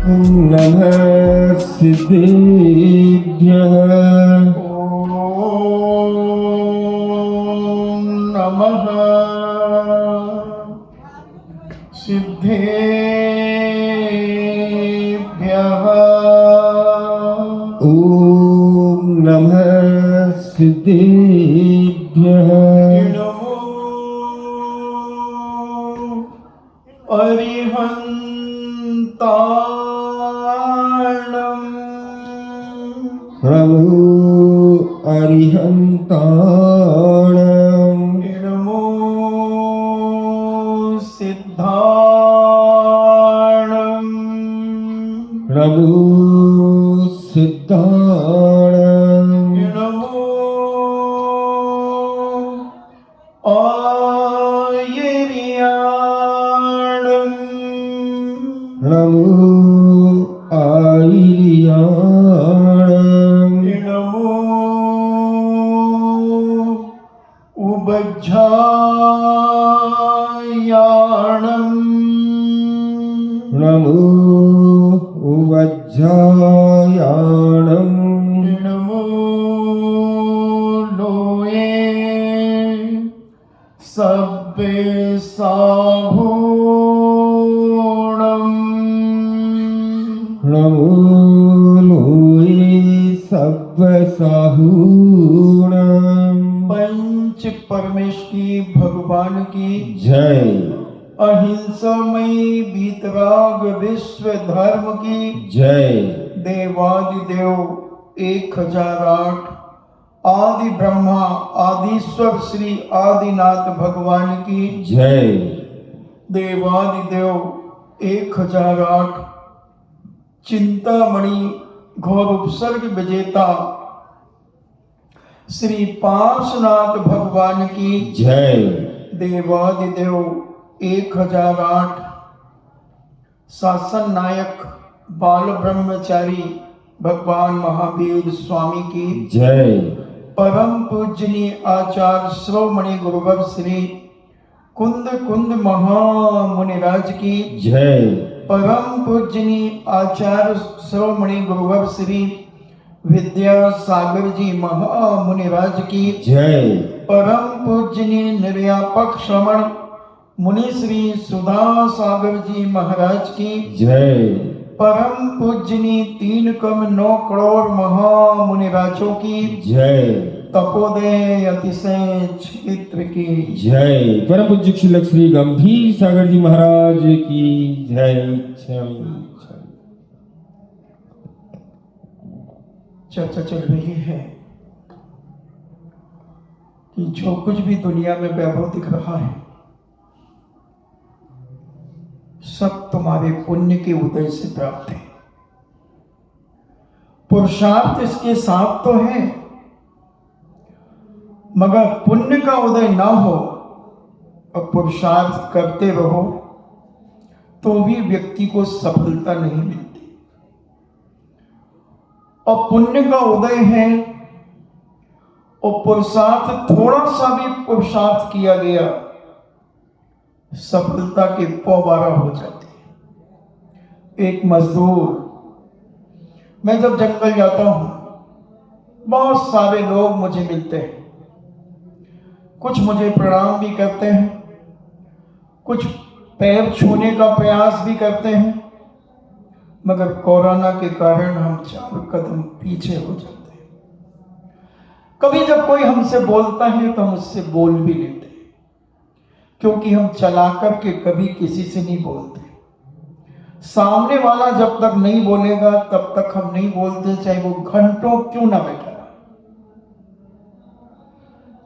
नमः सिद्धेभ्यः। ॐ नमः सिद्धेभ्यः। ॐ नमः सिद्धेभ्यः। नमो अरिहन्ताणम्। नमो अरिहन्ताणम्। नमो सिद्धाणम्। नमो सिद्धाणम्। नमो आयर्याणम्। नमो आयर्याणम्। नमो उबज्झायाणम्। नमो वज्रायाणम्। नमो लोये सब्बेसाभूणम्। नमो लोये सब्बसाहूणम्। पंच परमेश की भगवान की जय। अहिंसामयी वीतराग विश्व धर्म की जय। देवादिदेव 1008 आदि ब्रह्मा आदिश्वर श्री आदिनाथ भगवान की जय। देवादिदेव 1008 चिंतामणि घोर उपसर्ग विजेता श्री पार्श्वनाथ भगवान की जय। देवादिदेव 1008 शासन नायक बाल ब्रह्मचारी भगवान महावीर स्वामी की जय। परम पूजनीय आचार्य श्रोमणि गुरुवर श्री कुंद कुंद महामुनिराज की जय। परम पूजनीय आचार्य श्रोमणि गुरुवर श्री विद्यासागर जी महामुनिराज की जय। परम पूजनीय निर्यापक श्रवण मुनि श्री सुधा सागर जी महाराज की जय। परम पूजनीय 3,9 करोड़ महामुनिराजों की जय। तपोदय अतिशय क्षेत्र की जय। परम पूज्य शिलक श्री गंभीर सागर जी महाराज की जय। चर्चा चल रही है कि जो कुछ भी दुनिया में वैभव दिख रहा है सब तुम्हारे पुण्य के उदय से प्राप्त है। पुरुषार्थ इसके साथ तो है, मगर पुण्य का उदय ना हो और पुरुषार्थ करते रहो तो भी व्यक्ति को सफलता नहीं मिलती। और पुण्य का उदय है और पुरुषार्थ थोड़ा सा भी पुरुषार्थ किया गया सफलता के पौबारा हो जाती है। एक मजदूर, मैं जब जंगल जाता हूं बहुत सारे लोग मुझे मिलते हैं, कुछ मुझे प्रणाम भी करते हैं, कुछ पैर छूने का प्रयास भी करते हैं, मगर कोरोना के कारण हम 4 कदम पीछे हो जाते हैं। कभी जब कोई हमसे बोलता है तो हम उससे बोल भी लेते हैं, क्योंकि हम चला करके कभी किसी से नहीं बोलते। सामने वाला जब तक नहीं बोलेगा तब तक हम नहीं बोलते, चाहे वो घंटों क्यों ना बैठा रहे।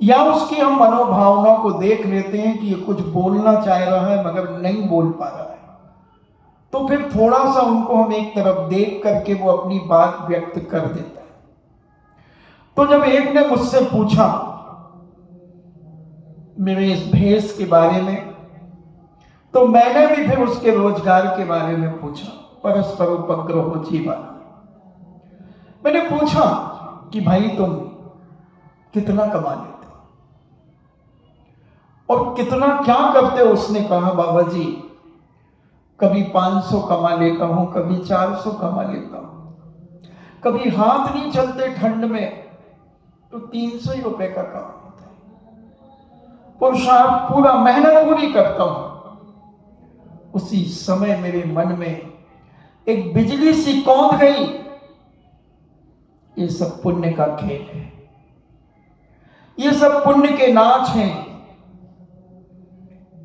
या उसकी हम मनोभावना को देख लेते हैं कि ये कुछ बोलना चाह रहा है मगर नहीं बोल पा रहा है, तो फिर थोड़ा सा उनको हम एक तरफ देख करके वो अपनी बात व्यक्त कर देता है। तो जब एक ने मुझसे पूछा मेरे इस भेष के बारे में, तो मैंने भी फिर उसके रोजगार के बारे में पूछा। परस्पर उपग्रह हो जीवन। मैंने पूछा कि भाई तुम कितना कमा लेते और कितना क्या करते हो। उसने कहा बाबा जी कभी 500 कमा लेता हूं, कभी 400 कमा लेता हूं। कभी हाथ नहीं चलते ठंड में तो 300 ही रुपए का काम होता है। पुरुषार्थ पूरा, मेहनत पूरी करता हूं, उसी समय मेरे मन में एक बिजली सी कौंध गई। ये सब पुण्य का खेल है, ये सब पुण्य के नाच हैं।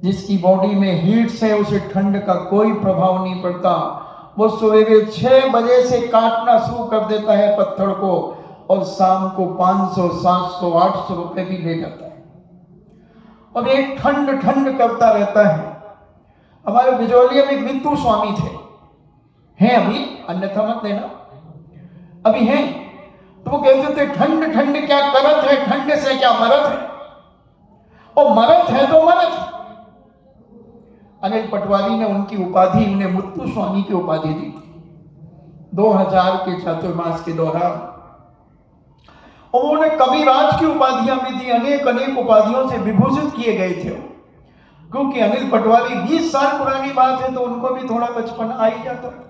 जिसकी बॉडी में हीट्स है उसे ठंड का कोई प्रभाव नहीं पड़ता। वो सवेरे 6 बजे से काटना शुरू कर देता है पत्थर को और शाम को 500, 700, 800 रुपए भी ले जाता है और एक ठंड ठंड करता रहता है। हमारे बिजौलिया में एक मित्तू स्वामी थे, हैं अभी, अन्यथा मत लेना, अभी हैं। तो वो कहते थे ठंड ठंड क्या करत है, ठंड से क्या मरत है, और मरत है तो मरत है। अनिल पटवारी ने उनकी उपाधि, उन्हें मुत्तु स्वामी की उपाधि दी थी 2000 के चातुर्मास के दौरान। और उन्होंने कविराज की उपाधियां भी दी, अनेक अनेक उपाधियों से विभूषित किए गए थे। क्योंकि अनिल पटवारी 20 साल पुरानी बात है तो उनको भी थोड़ा बचपन आ ही जाता था,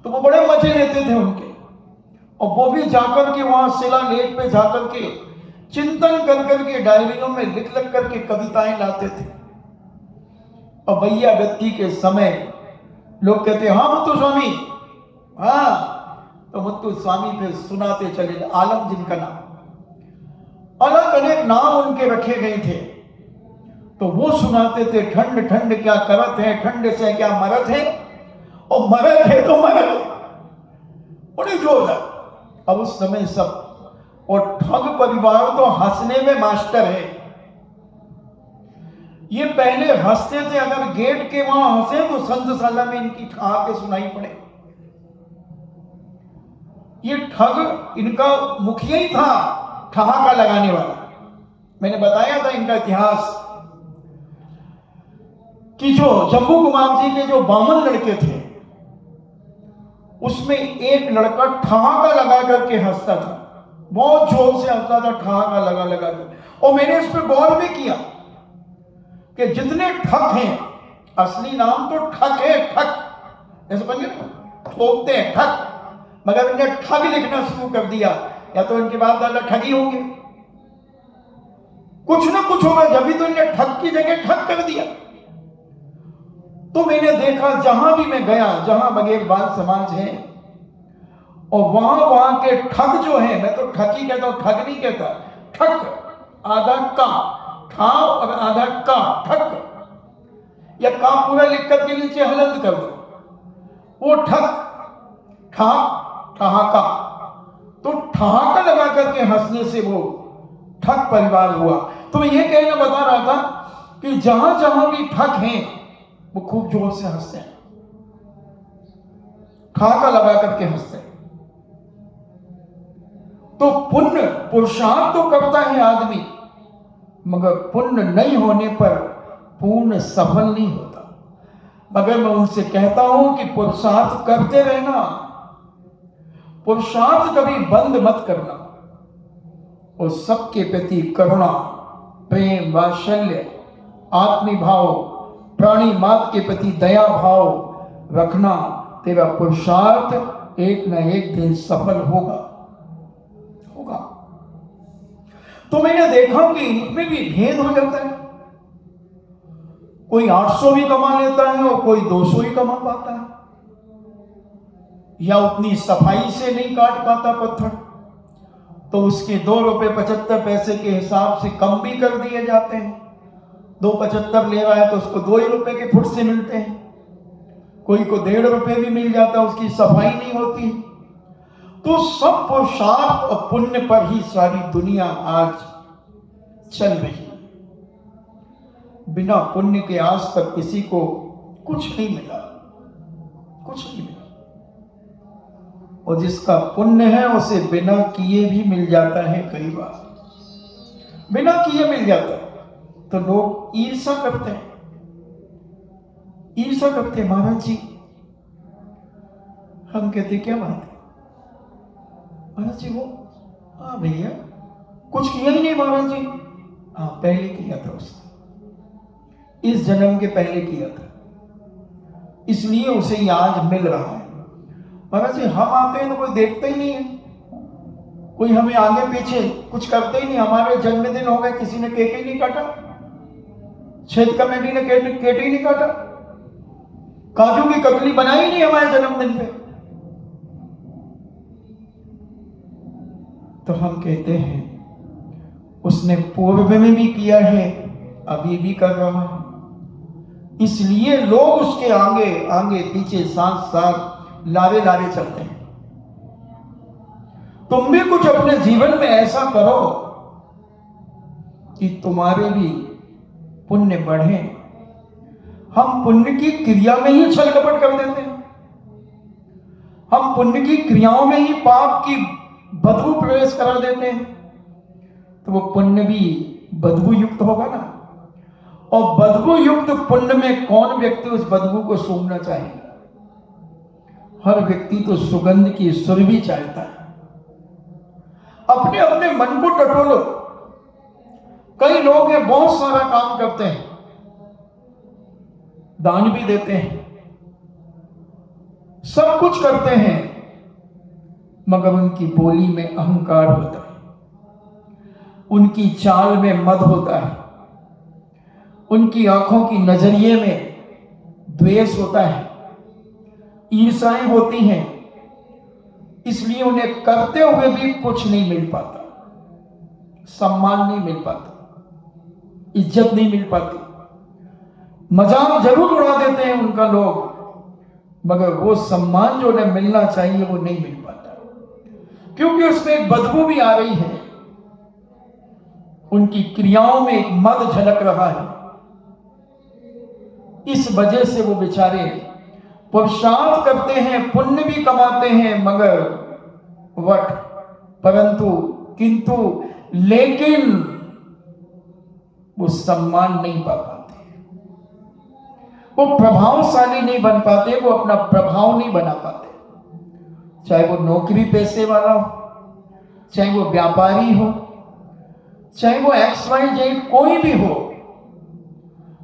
तो वो बड़े मजे लेते थे उनके। और वो भी जाकर के वहां शिलालेख पे जाकर के चिंतन कर करके डायरियों में लिख लिख करके कविताएं लाते थे। और भैया गति के समय लोग कहते हाँ मुत्तु स्वामी, हाँ, तो मुत्तु स्वामी फिर सुनाते चले, आलम जिनका नाम, अलग अनेक नाम उनके रखे गए थे। तो वो सुनाते थे ठंड ठंड क्या करत है, ठंड से क्या मरत है, और मरत है तो मरत है, बड़ी जोरदार। अब उस समय सब, और ठग परिवार तो हंसने में मास्टर है। ये पहले हंसते थे, अगर गेट के वहां हंसे तो संतशाला में इनकी ठहाके सुनाई पड़े। ये ठग इनका मुखिया ही था, ठहाका लगाने वाला। मैंने बताया था इनका इतिहास कि जो जम्बू कुमार जी के जो 52 लड़के थे उसमें एक लड़का ठहाका लगा करके हंसता था, बहुत जोर से हंसता था, ठहाका लगा लगा कर। और मैंने इस पर गौर भी किया कि जितने ठग हैं, असली नाम तो ठग है, ठग, जैसे बन गया ठोकते हैं ठग, मगर इन्हें ठग लिखना शुरू कर दिया, या तो इनके बाप दादा ठगी होंगे, कुछ ना कुछ होगा, जब भी तो इन्हें ठग की जगह ठग कर दिया। तो मैंने देखा जहां भी मैं गया, जहां बगैरबान समाज है और वहां के ठग जो है, मैं तो ठगी कहता हूं, ठग नहीं कहता, ठग, आधा का ठा और आधा का, ठग, या का पूरा लिख करके नीचे हलंत कर दो, वो ठग, ठा, ठहाका। तो ठहाका लगा करके हंसने से वो ठग परिवार हुआ। तो मैं ये कहना बता रहा था कि जहां जहां भी ठग हैं वो खूब जोर से हंसते हैं, ठहाका लगा करके हंसते हैं। तो पुण्य, पुरुषार्थ तो करता है आदमी, मगर पुण्य नहीं होने पर पूर्ण सफल नहीं होता। मगर मैं उनसे कहता हूं कि पुरुषार्थ करते रहना, पुरुषार्थ कभी बंद मत करना, और सबके प्रति करुणा, प्रेम, वात्सल्य, आत्मीभाव, प्राणी मात्र के प्रति दया भाव रखना। तेरा पुरुषार्थ एक न एक दिन सफल होगा। तो मैंने देखा कि इनमें भी भेद हो जाता है, कोई 800 भी कमा लेता है और कोई 200 ही कमा पाता है, या उतनी सफाई से नहीं काट पाता पत्थर, तो उसके 2 रुपए 75 पैसे के हिसाब से कम भी कर दिए जाते हैं। 2.75 ले रहा है तो उसको 2 ही रुपए के फुट से मिलते हैं, कोई को 1.5 रुपए भी मिल जाता है, उसकी सफाई नहीं होती। तो सब पुरुषार्थ और पुण्य पर ही सारी दुनिया आज चल रही है। बिना पुण्य के आज तक किसी को कुछ नहीं मिला, कुछ नहीं मिला। और जिसका पुण्य है उसे बिना किए भी मिल जाता है, कई बार बिना किए मिल जाता है। तो लोग ईर्षा करते हैं, ईर्षा करते, महाराज जी, हम कहते क्या बात है महाराज जी, वो हाँ भैया कुछ किया ही नहीं महाराज जी। हाँ पहले किया था उसने, इस जन्म के पहले किया था। इसलिए उसे ये आज मिल रहा है। महाराज जी, हम आते हैं तो कोई देखता ही नहीं है, कोई हमें आगे पीछे कुछ करते ही नहीं। हमारे जन्मदिन हो गए, किसी ने केक ही नहीं काटा, क्षेत्र कमेटी ने केक ही नहीं काटा, काजू की कतली बनाई नहीं हमारे जन्मदिन पे। तो हम कहते हैं उसने पूर्व में भी किया है, अभी भी कर रहा है, इसलिए लोग उसके आगे आगे पीछे साथ साथ लारे लारे चलते हैं। तुम भी कुछ अपने जीवन में ऐसा करो कि तुम्हारे भी पुण्य बढ़े। हम पुण्य की क्रिया में ही छल कपट कर देते हैं, हम पुण्य की क्रियाओं में ही पाप की बदबू प्रवेश करा देते हैं, तो वो पुण्य भी बदबू युक्त होगा ना। और बदबू युक्त पुण्य में कौन व्यक्ति उस बदबू को सूंघना चाहेगा? हर व्यक्ति तो सुगंध की सुरभि चाहता है। अपने अपने मन को टटोलो। कई लोग हैं बहुत सारा काम करते हैं, दान भी देते हैं, सब कुछ करते हैं, मगर उनकी बोली में अहंकार होता है, उनकी चाल में मद होता है, उनकी आंखों की नजरिए में द्वेष होता है, ईर्ष्याएं होती हैं, इसलिए उन्हें करते हुए भी कुछ नहीं मिल पाता, सम्मान नहीं मिल पाता, इज्जत नहीं मिल पाती। मजाक जरूर उड़ा देते हैं उनका लोग, मगर वो सम्मान जो उन्हें मिलना चाहिए वो नहीं मिल पाता, क्योंकि उसमें एक बदबू भी आ रही है, उनकी क्रियाओं में एक मद झलक रहा है। इस वजह से वो बेचारे पुरुषार्थ करते हैं, पुण्य भी कमाते हैं, मगर वट परंतु किंतु लेकिन वो सम्मान नहीं पा पाते, वो प्रभावशाली नहीं बन पाते, वो अपना प्रभाव नहीं बना पाते। चाहे वो नौकरी पेशे वाला हो, चाहे वो व्यापारी हो, चाहे वो XYZ कोई भी हो,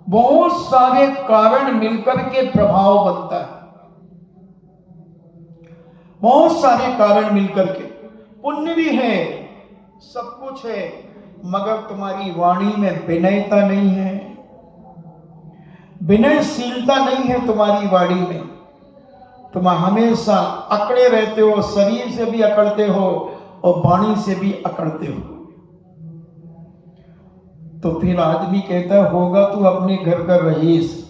बहुत सारे कारण मिलकर के प्रभाव बनता है, बहुत सारे कारण मिलकर के। पुण्य भी है, सब कुछ है, मगर तुम्हारी वाणी में विनयता नहीं है, विनयशीलता नहीं है तुम्हारी वाणी में। तुम हमेशा अकड़े रहते हो, शरीर से भी अकड़ते हो और वाणी से भी अकड़ते हो। तो फिर आदमी कहता है होगा तू अपने घर का रईस,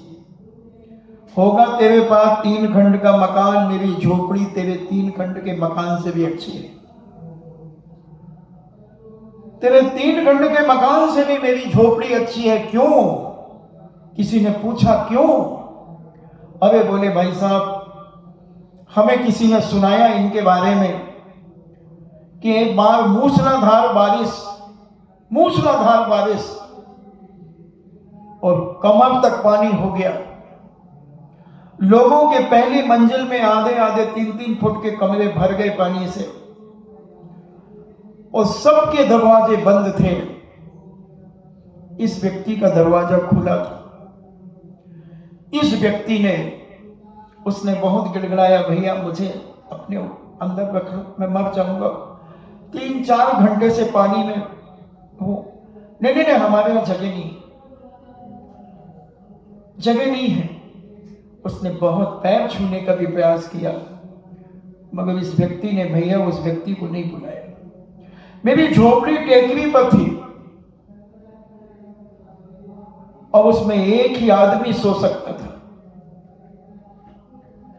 होगा तेरे पास 3 खंड का मकान, मेरी झोपड़ी तेरे 3 खंड के मकान से भी अच्छी है, तेरे 3 खंड के मकान से भी मेरी झोपड़ी अच्छी है। क्यों? किसी ने पूछा क्यों? अरे बोले भाई साहब, हमें किसी ने सुनाया इनके बारे में कि एक बार मूसलाधार बारिश और कमर तक पानी हो गया। लोगों के पहली मंजिल में आधे 3-3 फुट के कमरे भर गए पानी से और सबके दरवाजे बंद थे। इस व्यक्ति का दरवाजा खुला था। इस व्यक्ति ने, उसने बहुत गिड़गिड़ाया, भैया मुझे अपने अंदर रख, मैं मर जाऊंगा, 3-4 घंटे से पानी में हूं। नहीं, हमारे यहां जगह नहीं है। उसने बहुत पैर छूने का भी प्रयास किया, मगर इस व्यक्ति ने, भैया उस व्यक्ति को नहीं बुलाया। मेरी झोपड़ी टेकरी पर थी और उसमें एक ही आदमी सो सकता था।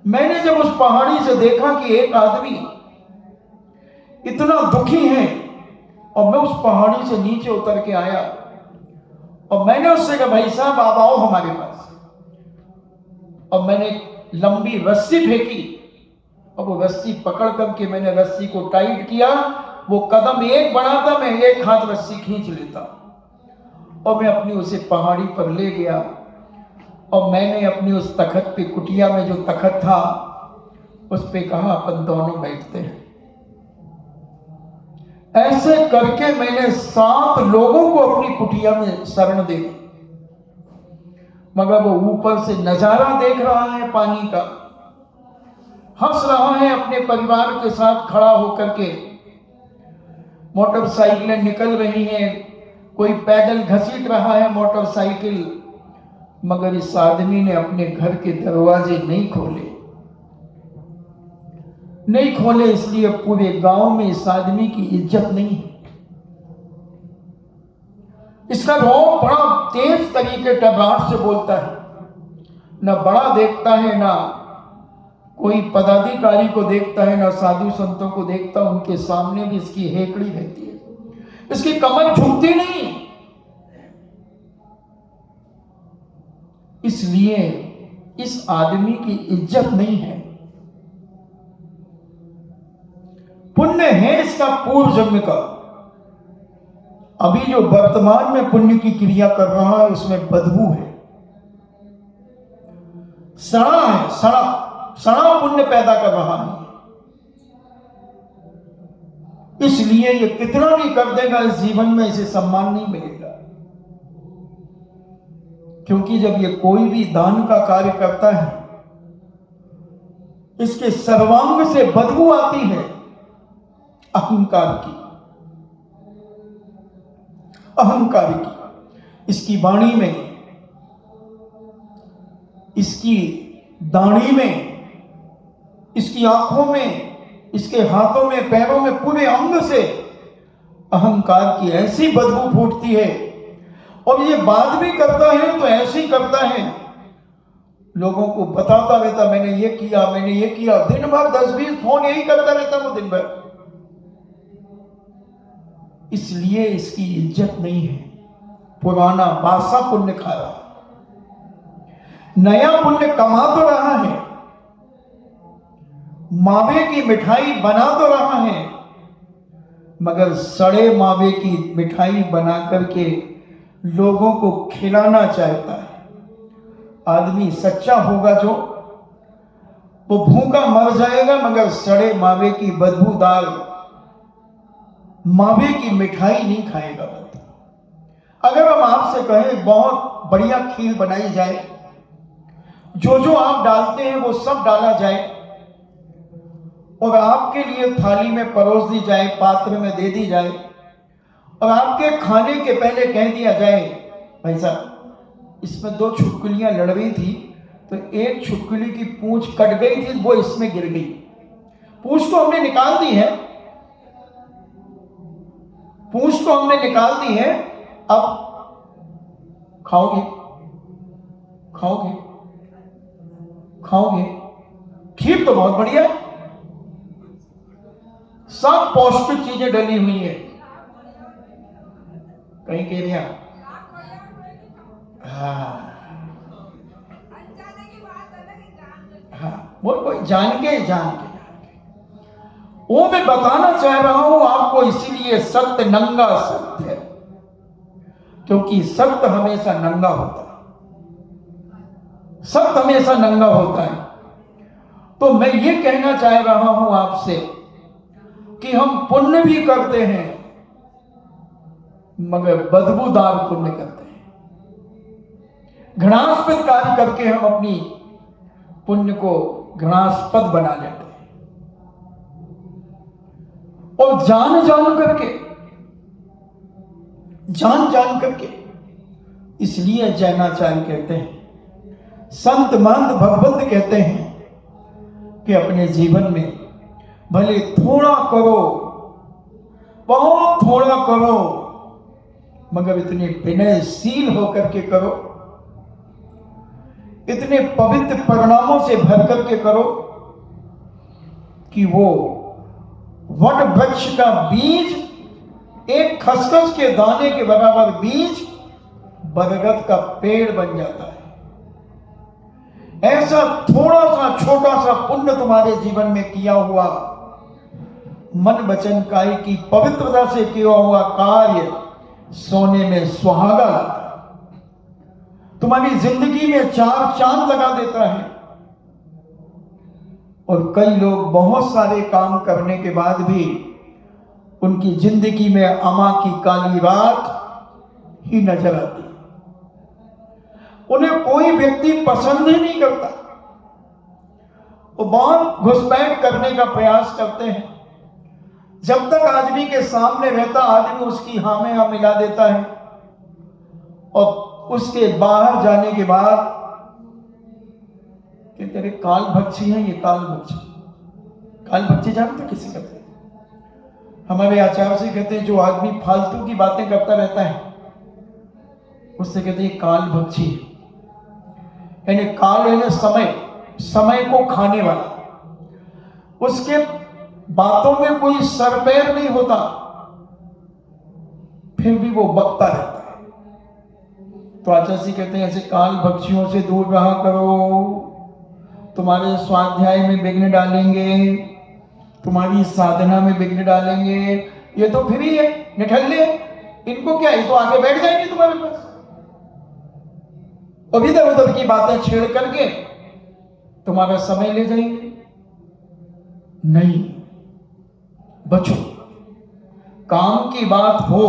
मैंने जब उस पहाड़ी से देखा कि एक आदमी इतना दुखी है, और मैं उस पहाड़ी से नीचे उतर के आया और मैंने उससे कहा, भाई साहब आप आओ हमारे पास। और मैंने लंबी रस्सी फेंकी और वो रस्सी पकड़ करके मैंने रस्सी को टाइट किया। वो कदम एक बढ़ाता, मैं एक हाथ रस्सी खींच लेता और मैं अपनी उसे पहाड़ी पर ले गया। और मैंने अपनी उस तखत पे, कुटिया में जो तखत था, उस पे कहा अपन दोनों बैठते हैं। ऐसे करके मैंने 7 लोगों को अपनी कुटिया में शरण दे दी। मगर वो ऊपर से नजारा देख रहा है पानी का, हंस रहा है अपने परिवार के साथ खड़ा होकर के। मोटरसाइकिलें निकल रही हैं, कोई पैदल घसीट रहा है मोटरसाइकिल, मगर इस आदमी ने अपने घर के दरवाजे नहीं खोले, इसलिए पूरे गांव में इस आदमी की इज्जत नहीं है। इसका रोब बड़ा तेज तरीके टबराट से बोलता है, न बड़ा देखता है, ना कोई पदाधिकारी को देखता है, ना साधु संतों को देखता, उनके सामने भी इसकी हेकड़ी रहती है, इसकी कमर झुकती नहीं। इसलिए इस आदमी की इज्जत नहीं है। पुण्य है इसका पूर्व जन्म का, अभी जो वर्तमान में पुण्य की क्रिया कर रहा है उसमें बदबू है, सड़ा है, सड़ा पुण्य पैदा कर रहा है। इसलिए ये कितना भी कर देगा इस जीवन में इसे सम्मान नहीं मिलेगा, क्योंकि जब ये कोई भी दान का कार्य करता है इसके सर्वांग से बदबू आती है अहंकार की, इसकी वाणी में, इसकी दाढ़ी में, इसकी आंखों में, इसके हाथों में, पैरों में, पूरे अंग से अहंकार की ऐसी बदबू फूटती है। और ये बात भी करता है तो ऐसी करता है, लोगों को बताता रहता, मैंने ये किया, दिन भर 10-20 फोन यही करता रहता वो दिन भर। इसलिए इसकी इज्जत नहीं है। पुराना बासा पुण्य खा रहा है, नया पुण्य कमा तो रहा है, मावे की मिठाई बना तो रहा है, मगर सड़े मावे की मिठाई बना करके लोगों को खिलाना चाहता है। आदमी सच्चा होगा जो, वो भूखा मर जाएगा मगर सड़े मावे की बदबूदार मावे की मिठाई नहीं खाएगा। अगर हम आपसे कहें बहुत बढ़िया खीर बनाई जाए, जो जो आप डालते हैं वो सब डाला जाए और आपके लिए थाली में परोस दी जाए, पात्र में दे दी जाए, और आपके खाने के पहले कह दिया जाए, भाई साहब इसमें 2 छुटकुलियां लड़ रही थी तो एक छुटकुली की पूंछ कट गई थी, वो इसमें गिर गई, पूंछ तो हमने निकाल दी है, अब खाओगे खीर तो बहुत बढ़िया है, सब पौष्टिक चीजें डली हुई है। कहीं कह रही हाँ, वो कोई जान के वो मैं बताना चाह रहा हूं आपको, इसीलिए सत्य नंगा सत्य है, क्योंकि सत्य हमेशा नंगा होता है। तो मैं ये कहना चाह रहा हूं आपसे कि हम पुण्य भी करते हैं मगर बदबूदार पुण्य करते हैं, घृणास्पद कार्य करके हम अपनी पुण्य को घृणास्पद बना लेते हैं। और जान करके इसलिए जैनाचार्य कहते हैं, संत महंत भगवंत कहते हैं कि अपने जीवन में भले थोड़ा करो, बहुत थोड़ा करो, मगर इतने विनयशील होकर के करो, इतने पवित्र परिणामों से भर करके करो कि वो वट वृक्ष का बीज, एक खसखस के दाने के बराबर बीज बरगद का पेड़ बन जाता है। ऐसा थोड़ा सा छोटा सा पुण्य तुम्हारे जीवन में किया हुआ, मन वचन काया की पवित्रता से किया हुआ कार्य सोने में सुहागा लाता है, तुम्हारी जिंदगी में 4 चांद लगा देता है। और कई लोग बहुत सारे काम करने के बाद भी उनकी जिंदगी में अमा की काली रात ही नजर आती है। उन्हें कोई व्यक्ति पसंद ही नहीं करता। वो बहुत घुसपैठ करने का प्रयास करते हैं। जब तक आदमी के सामने रहता आदमी उसकी हाँ में हाँ मिला देता है, और उसके बाहर जाने के बाद कि तेरे काल भक्षी हैं, ये काल भक्षी। काल भक्षी जानते किसे कहते हैं? हमारे आचार्य से कहते हैं जो आदमी फालतू की बातें करता रहता है उससे कहते हैं काल भक्षी। यानी काल यानी समय, समय को खाने वाला। उसके बातों में कोई सर पैर नहीं होता, फिर भी वो बकता रहता है। तो आचार्य जी कहते हैं ऐसे काल भक्षियों से दूर रहा करो, तुम्हारे स्वाध्याय में विघ्न डालेंगे, तुम्हारी साधना में विघ्न डालेंगे। ये तो फ्री है, निठल्ले, इनको क्या, ये तो आगे बैठ जाएंगे तुम्हारे पास और इधर उधर की बातें छेड़ करके तुम्हारा समय ले जाएंगे। नहीं, बचो। काम की बात हो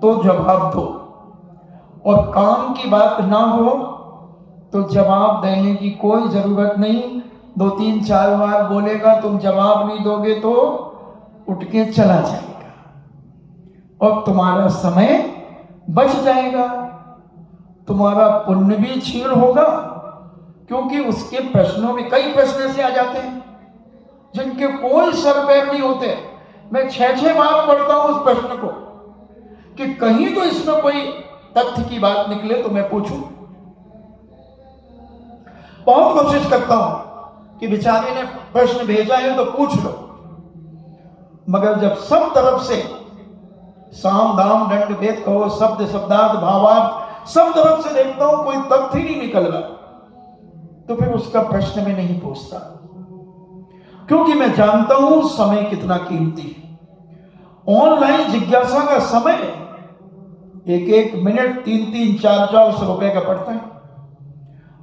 तो जवाब दो, और काम की बात ना हो तो जवाब देने की कोई जरूरत नहीं। 2-3-4 बार बोलेगा, तुम जवाब नहीं दोगे तो उठ के चला जाएगा और तुम्हारा समय बच जाएगा। तुम्हारा पुण्य भी क्षीण होगा, क्योंकि उसके प्रश्नों में कई प्रश्न ऐसे आ जाते हैं जिनके कोई सर पैर नहीं होते। मैं 6-6 बार पढ़ता हूं उस प्रश्न को कि कहीं तो इसमें कोई तथ्य की बात निकले तो मैं पूछूं। बहुत कोशिश करता हूं कि बेचारे ने प्रश्न भेजा है तो पूछ लो, मगर जब सब तरफ से साम दाम दंड भेद कहो, शब्द शब्दार्थ भावार्थ सब तरफ से देखता हूं कोई तथ्य ही नहीं निकल रहा, तो फिर उसका प्रश्न में नहीं पूछता, क्योंकि मैं जानता हूं समय कितना कीमती है। ऑनलाइन जिज्ञासा का समय 1-1 मिनट 3-3, 4-400 रुपए का पड़ता है,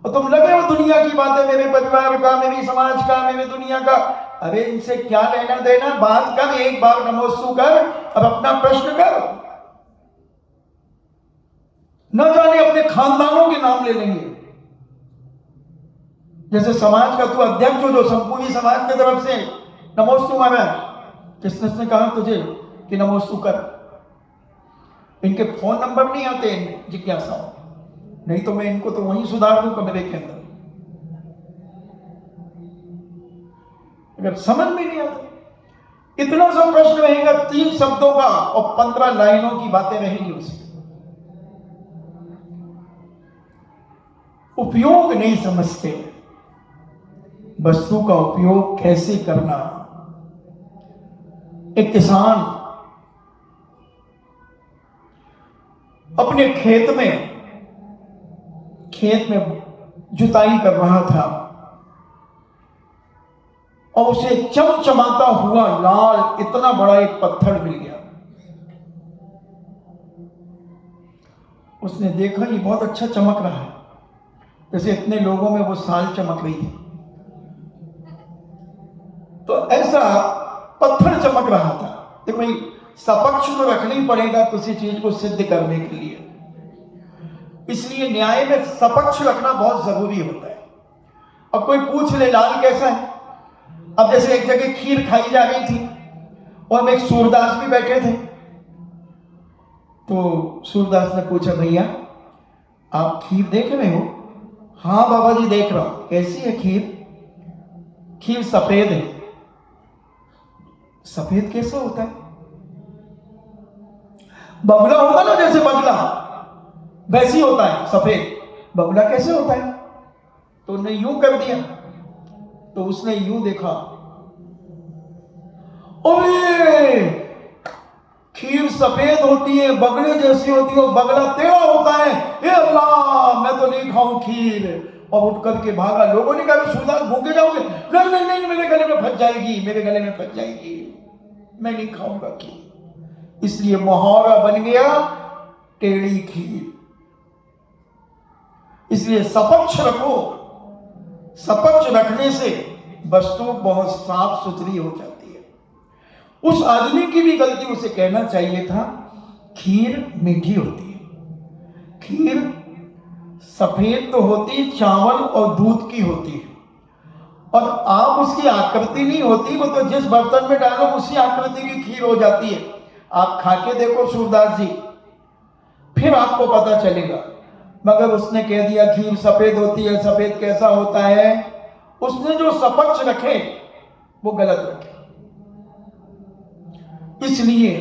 और तुम लगे हो दुनिया की बातें, मेरे परिवार का, मेरी समाज का, मेरे दुनिया का। अरे इनसे क्या लेना देना, बात कर, एक बार नमोस्तु कर, अब अपना प्रश्न कर। न जाने अपने खानदानों के नाम ले लेंगे। जैसे समाज का तू अध्यक्ष हो, जो संपूर्ण समाज की तरफ से नमोस्तु मारा, किसने कहा तुझे कि नमोस्तु कर? इनके फोन नंबर नहीं आते इन जिज्ञासाओं, नहीं तो मैं इनको तो वहीं सुधार दूं कमरे के अंदर। अगर समझ में नहीं आता, इतना सा प्रश्न रहेगा 3 शब्दों का और 15 लाइनों की बातें रहेंगी उसमें। उपयोग नहीं समझते, वस्तु का उपयोग कैसे करना। एक किसान अपने खेत में जुताई कर रहा था और उसे चमचमाता हुआ लाल इतना बड़ा एक पत्थर मिल गया। उसने देखा ये बहुत अच्छा चमक रहा है, जैसे इतने लोगों में वो साल चमक रही है, तो ऐसा पत्थर चमक रहा था। देखो भाई, सपक्ष तो रखना ही पड़ेगा किसी चीज को सिद्ध करने के लिए, इसलिए न्याय में सपक्ष रखना बहुत जरूरी होता है। अब कोई पूछ ले लाल कैसा है, अब जैसे एक जगह खीर खाई जा रही थी और एक सूरदास भी बैठे थे, तो सूरदास ने पूछा, भैया आप खीर देख रहे हो? हाँ बाबा जी देख रहा हूं। कैसी है खीर? खीर सफेद है। सफेद कैसे होता है? बगुला होता ना, जैसे बगुला वैसी होता है सफेद। बगुला कैसे होता है? तो उन्हें यूं कर दिया, तो उसने यूं देखा, अरे खीर सफेद होती है, बगले जैसी होती है, बगला टेढ़ा होता है। ए अल्लाह, मैं तो नहीं खाऊं खीर। और उठ करके भागा। लोगों ने कहा, सूरदास भूखे जाओगे? नहीं नहीं नहीं, मेरे गले में फंस जाएगी, मेरे गले में फंस जाएगी, मैं नहीं खाऊंगा खीर। इसलिए मुहावरा बन गया टेढ़ी खीर। इसलिए सपक्ष रखो, सपक्ष रखने से वस्तु बहुत साफ सुथरी हो जाती है। उस आदमी की भी गलती, उसे कहना चाहिए था खीर मीठी होती है, खीर सफेद तो होती चावल और दूध की होती है, और आप उसकी आकृति नहीं होती, वो तो जिस बर्तन में डालो उसी आकृति की खीर हो जाती है। आप खा के देखो सूरदास जी, फिर आपको पता चलेगा। मगर उसने कह दिया खीर सफेद होती है, सफेद कैसा होता है, उसने जो सपक्ष रखे वो गलत रखे। इसलिए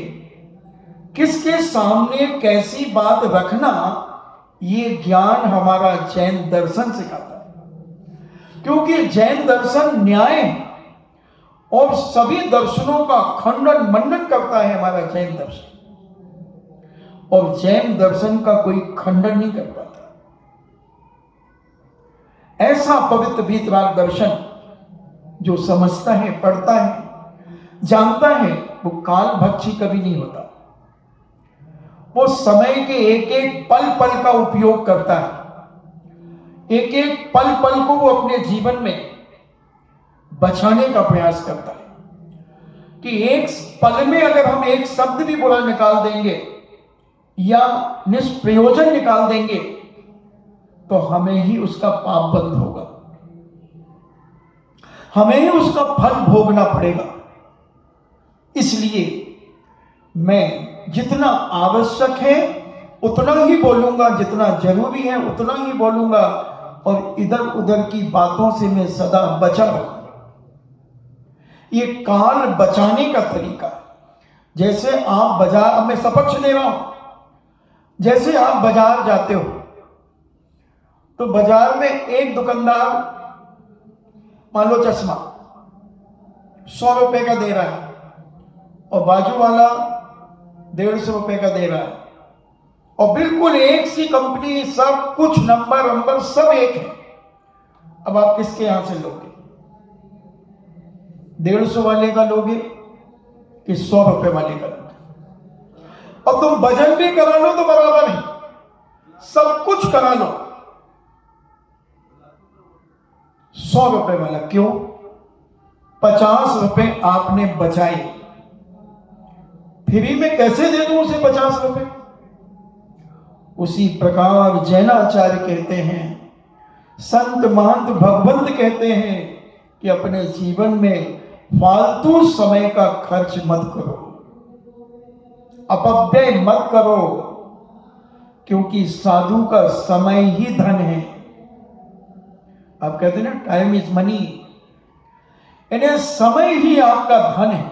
किसके सामने कैसी बात रखना, ये ज्ञान हमारा जैन दर्शन सिखाता है। क्योंकि जैन दर्शन न्याय है और सभी दर्शनों का खंडन मंडन करता है हमारा जैन दर्शन, और जैन दर्शन का कोई खंडन नहीं कर पाता। ऐसा पवित्र वीतराग दर्शन जो समझता है, पढ़ता है, जानता है, वो काल भक्षी कभी नहीं होता। वो समय के एक एक पल पल का उपयोग करता है, एक एक पल पल को वो अपने जीवन में बचाने का प्रयास करता है कि एक पल में अगर हम एक शब्द भी बुरा निकाल देंगे या निष्प्रयोजन निकाल देंगे तो हमें ही उसका पाप बंद होगा, हमें ही उसका फल भोगना पड़ेगा। इसलिए मैं जितना आवश्यक है उतना ही बोलूंगा, जितना जरूरी है उतना ही बोलूंगा, और इधर उधर की बातों से मैं सदा बचा रहूंगा। ये काल बचाने का तरीका है। जैसे आप बाजार, अब मैं सपक्ष दे रहा हूं, जैसे आप बाजार जाते हो तो बाजार में एक दुकानदार मान लो चश्मा 100 रुपए का दे रहा है और बाजू वाला 150 रुपए का दे रहा है, और बिल्कुल एक सी कंपनी, सब कुछ नंबर सब एक है। अब आप किसके यहां से लोगे? 150 वाले का लोगे कि 100 रुपए वाले का लोगे? और तुम वजन भी करा लो तो बराबर है, सब कुछ करा लो, 100 रुपए वाला क्यों? 50 रुपए आपने बचाए, फ्री में कैसे दे दूं उसे 50 रुपए? उसी प्रकार जैनाचार्य कहते हैं, संत महंत भगवंत कहते हैं कि अपने जीवन में फालतू समय का खर्च मत करो, अपव्यय मत करो, क्योंकि साधु का समय ही धन है। आप कहते हैं ना, टाइम इज मनी, यानी समय ही आपका धन है।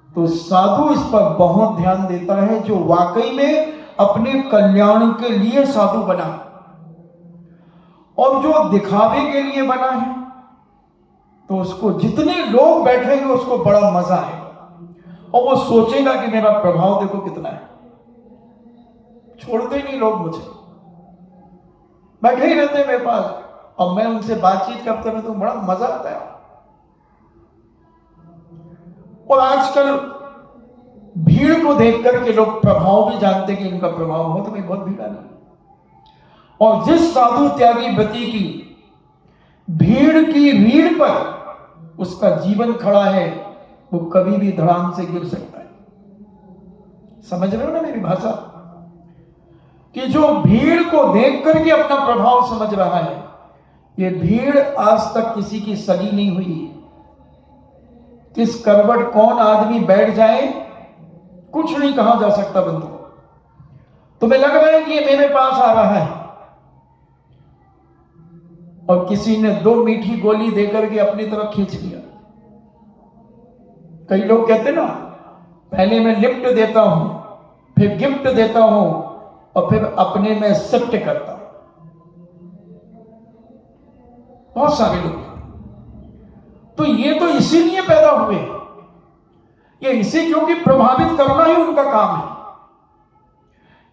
तो साधु इस पर बहुत ध्यान देता है, जो वाकई में अपने कल्याण के लिए साधु बना है, और जो दिखावे के लिए बना है तो उसको जितने लोग बैठेंगे उसको बड़ा मजा है, और वो सोचेगा कि मेरा प्रभाव देखो कितना है। छोड़ते नहीं लोग, मुझे बैठे ही रहते हैं मेरे पास, और मैं उनसे बातचीत करते रहता हूं, बड़ा मजा आता है। और आजकल भीड़ को देख करके लोग प्रभाव भी जानते कि इनका प्रभाव हो, तो भाई बहुत भीड़ आ रही। और जिस साधु त्यागी व्रती की भीड़ की रीढ़ पर उसका जीवन खड़ा है, वो कभी भी धड़ाम से गिर सकता है। समझ रहे हो ना मेरी भाषा? कि जो भीड़ को देख करके अपना प्रभाव समझ रहा है, ये भीड़ आज तक किसी की सगी नहीं हुई। किस करवट कौन आदमी बैठ जाए कुछ नहीं कहा जा सकता। बंधु, तुम्हें लग रहा है कि ये मेरे पास आ रहा है, और किसी ने 2 मीठी गोली देकर के अपनी तरफ खींच लिया। कई लोग कहते ना, पहले मैं लिफ्ट देता हूं, फिर गिफ्ट देता हूं, और फिर अपने में शिफ्ट करता हूं। बहुत सारे लोग, तो ये तो इसीलिए पैदा हुए, ये इसी क्योंकि प्रभावित करना ही उनका काम है।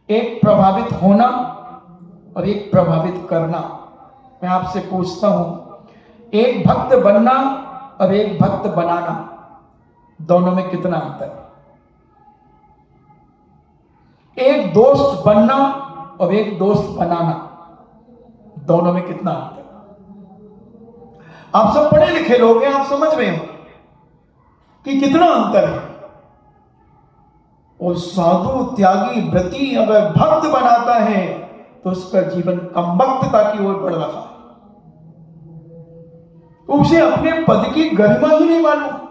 एक प्रभावित होना और एक प्रभावित करना। मैं आपसे पूछता हूं, एक भक्त बनना और एक भक्त बनाना, दोनों में कितना अंतर है? एक दोस्त बनना और एक दोस्त बनाना, दोनों में कितना अंतर है? आप सब पढ़े लिखे लोग हैं, आप समझ रहे हो कि कितना अंतर है। और साधु त्यागी व्रती अगर भक्त बनाता है तो उसका जीवन कमबख्तता की ओर बढ़ रहा है। तो उसे अपने पद की गरिमा ही नहीं मालूम।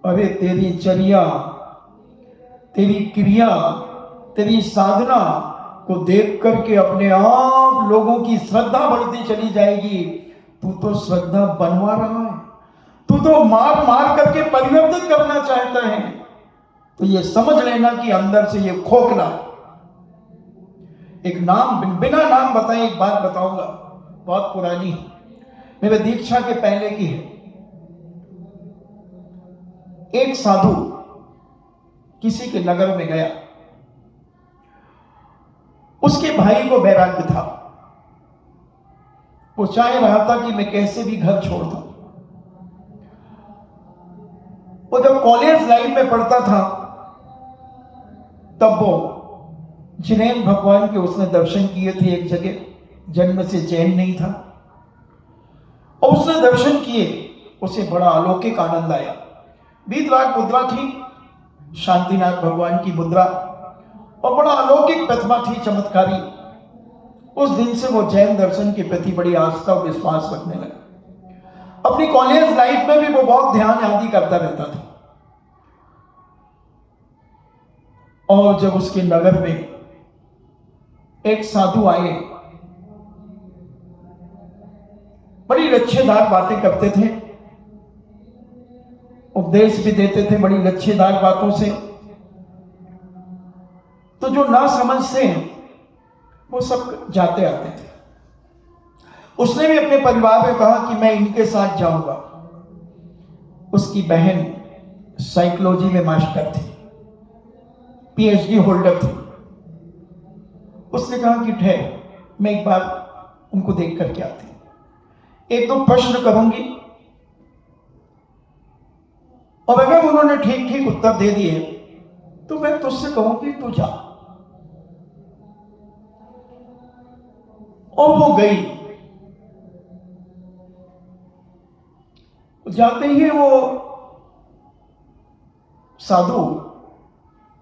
अरे तेरी चर्या, तेरी क्रिया, तेरी साधना को देख करके अपने आप लोगों की श्रद्धा बढ़ती चली जाएगी। तू तो श्रद्धा बनवा रहा है, तू तो मार मार करके परिवर्तित करना चाहता है। तो ये समझ लेना कि अंदर से ये खोखला। एक नाम, बिना नाम बताए एक बात बताऊंगा, बहुत पुरानी है, मेरे दीक्षा के पहले की है। एक साधु किसी के नगर में गया, उसके भाई को वैराग्य था। वो चाह रहा था कि मैं कैसे भी घर छोड़ दूं। वो जब कॉलेज लाइफ में पढ़ता था तब वो जिनेन भगवान के उसने दर्शन किए थे एक जगह, जन्म से चैन नहीं था, और उसने दर्शन किए, उसे बड़ा अलौकिक आनंद आया। बीतराग मुद्रा थी, शांतिनाथ भगवान की मुद्रा, और बड़ा अलौकिक प्रतिमा थी, चमत्कारी। उस दिन से वो जैन दर्शन के प्रति बड़ी आस्था और विश्वास रखने लगा। अपनी कॉलेज लाइफ में भी वो बहुत ध्यान आदि करता रहता था। और जब उसके नगर में एक साधु आए, बड़ी लच्छेदार बातें करते थे, उपदेश भी देते थे बड़ी लच्छेदार बातों से। तो जो ना समझते हैं वो सब जाते आते थे। उसने भी अपने परिवार में कहा कि मैं इनके साथ जाऊंगा। उसकी बहन साइकोलॉजी में मास्टर थी, पीएचडी होल्डर थी। उसने कहा कि ठहर, मैं एक बार उनको देख करके आती, एक दो प्रश्न करूंगी, और अगर उन्होंने ठीक ठीक उत्तर दे दिए तो मैं तुझसे कहूंगी तू जा। और वो गई। जाते ही वो साधु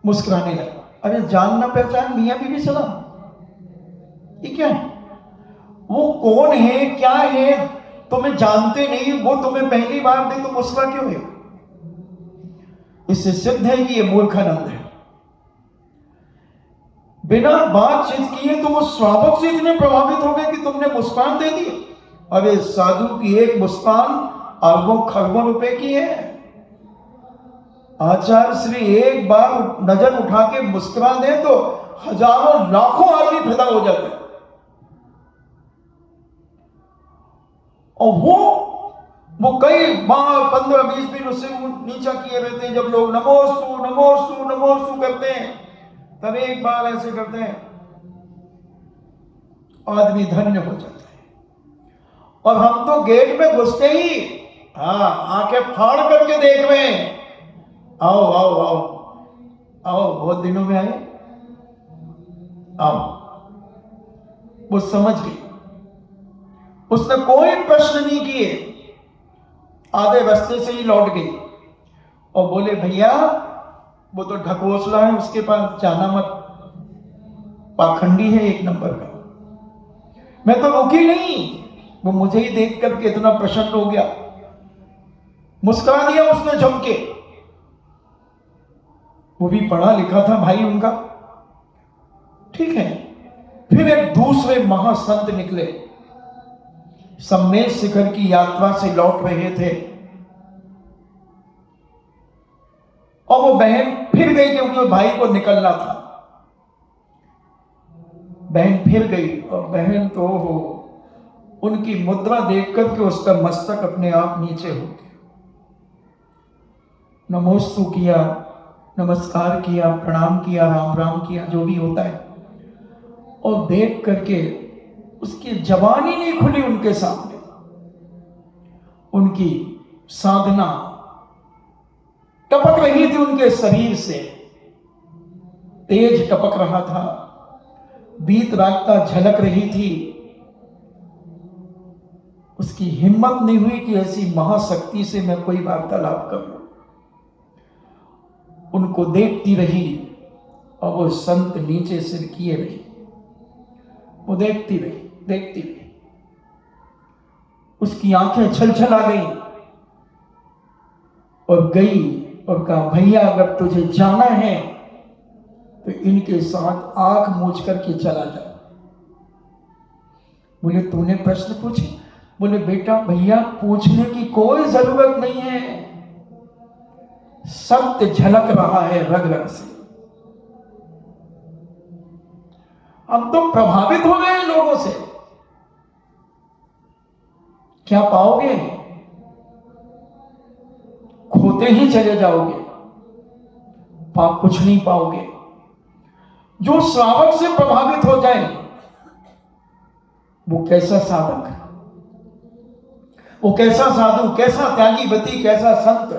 मुस्कुराने लगा। अरे जान ना पहचान, मियां बीवी सलाम, ये क्या है? वो कौन है, क्या है, तुम्हें जानते नहीं, वो तुम्हें पहली बार दे तो मुस्कुरा क्यों है? इससे सिद्ध है कि ये मूर्खानंद है। बिना बातचीत किए तो वो स्वाभाविक से इतने प्रभावित हो गए कि तुमने मुस्कान दे दी। अरे साधु की एक मुस्कान अरबों खरबों रुपए की है। आचार्य श्री एक बार नजर उठा के मुस्कुरा दे तो हजारों लाखों आदमी फिदा हो जाते हैं। और वो कई बार 15-20 दिन उससे नीचा किए रहते हैं। जब लोग नमोस्तु नमोस्तु नमोस्तु करते हैं, तब एक बार ऐसे करते हैं, आदमी धन्य हो जाता है। और हम तो गेट में घुसते ही आंखें फाड़ करके देख रहे हैं, आओ आओ आओ आओ, बहुत दिनों में आए, आओ। वो समझ गई, उसने कोई प्रश्न नहीं किए, आधे रास्ते से ही लौट गई और बोले भैया वो तो ढकोसला है, उसके पास जाना मत, पाखंडी है एक नंबर का। मैं तो रुकी नहीं, वो मुझे ही देख करके इतना प्रसन्न हो गया, मुस्कुरा दिया उसने जम के। वो भी पढ़ा लिखा था भाई उनका, ठीक है। फिर एक दूसरे महासंत निकले, सम्मेद शिखर की यात्रा से लौट रहे थे, और वो बहन फिर गई क्योंकि भाई को निकलना था। बहन फिर गई और बहन तो उनकी मुद्रा देख करके उसका मस्तक अपने आप नीचे हो गया। नमोस्तु किया, नमस्कार किया, प्रणाम किया, राम राम किया, जो भी होता है, और देख करके उसकी जबान ही नहीं खुली उनके सामने। उनकी साधना टपक रही थी उनके शरीर से, तेज टपक रहा था, बीत रागता झलक रही थी। उसकी हिम्मत नहीं हुई कि ऐसी महाशक्ति से मैं कोई वार्तालाप करूं। उनको देखती रही और वो संत नीचे सिर किए रही। वो देखती रही। उसकी आंखें छलछल आ गई और गई और कहा, भैया अगर तुझे जाना है तो इनके साथ आंख मूंझ करके चला जा। बोले, तूने प्रश्न पूछे? बोले, बेटा भैया पूछने की कोई जरूरत नहीं है, सत्य झलक रहा है रग रग से। अब तो प्रभावित हो गए लोगों से, क्या पाओगे? खोते ही चले जाओगे, कुछ नहीं पाओगे। जो श्रावक से प्रभावित हो जाए वो कैसा साधक, वो कैसा साधु, कैसा त्यागी व्रती, कैसा संत।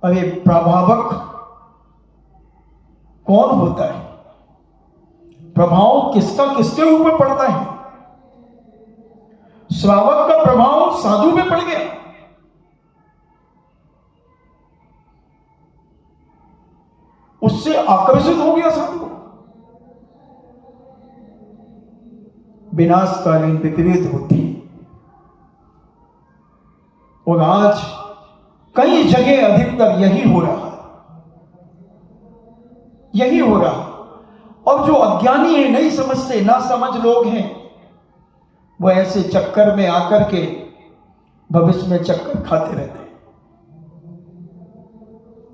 अरे प्रभावक कौन होता है? प्रभाव किसका किसके ऊपर पड़ता है? श्रावक का प्रभाव साधु पे पड़ गया, उससे आकर्षित हो गया साधु। विनाशकालीन विपरीत होती है। और आज कई जगह अधिकतर यही हो रहा, यही हो रहा। और जो अज्ञानी है, नहीं समझते, ना समझ लोग हैं, वो ऐसे चक्कर में आकर के भविष्य में चक्कर खाते रहते हैं,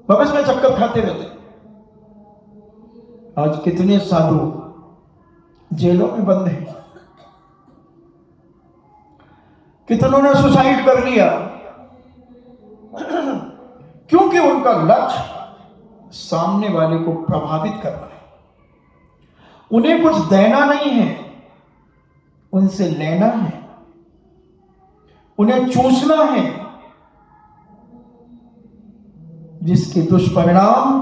भविष्य में चक्कर खाते रहते हैं। आज कितने साधु जेलों में बंद हैं, कितनों ने सुसाइड कर लिया, क्योंकि उनका लक्ष्य सामने वाले को प्रभावित करना है। उन्हें कुछ देना नहीं है, उनसे लेना है, उन्हें चूसना है, जिसके दुष्परिणाम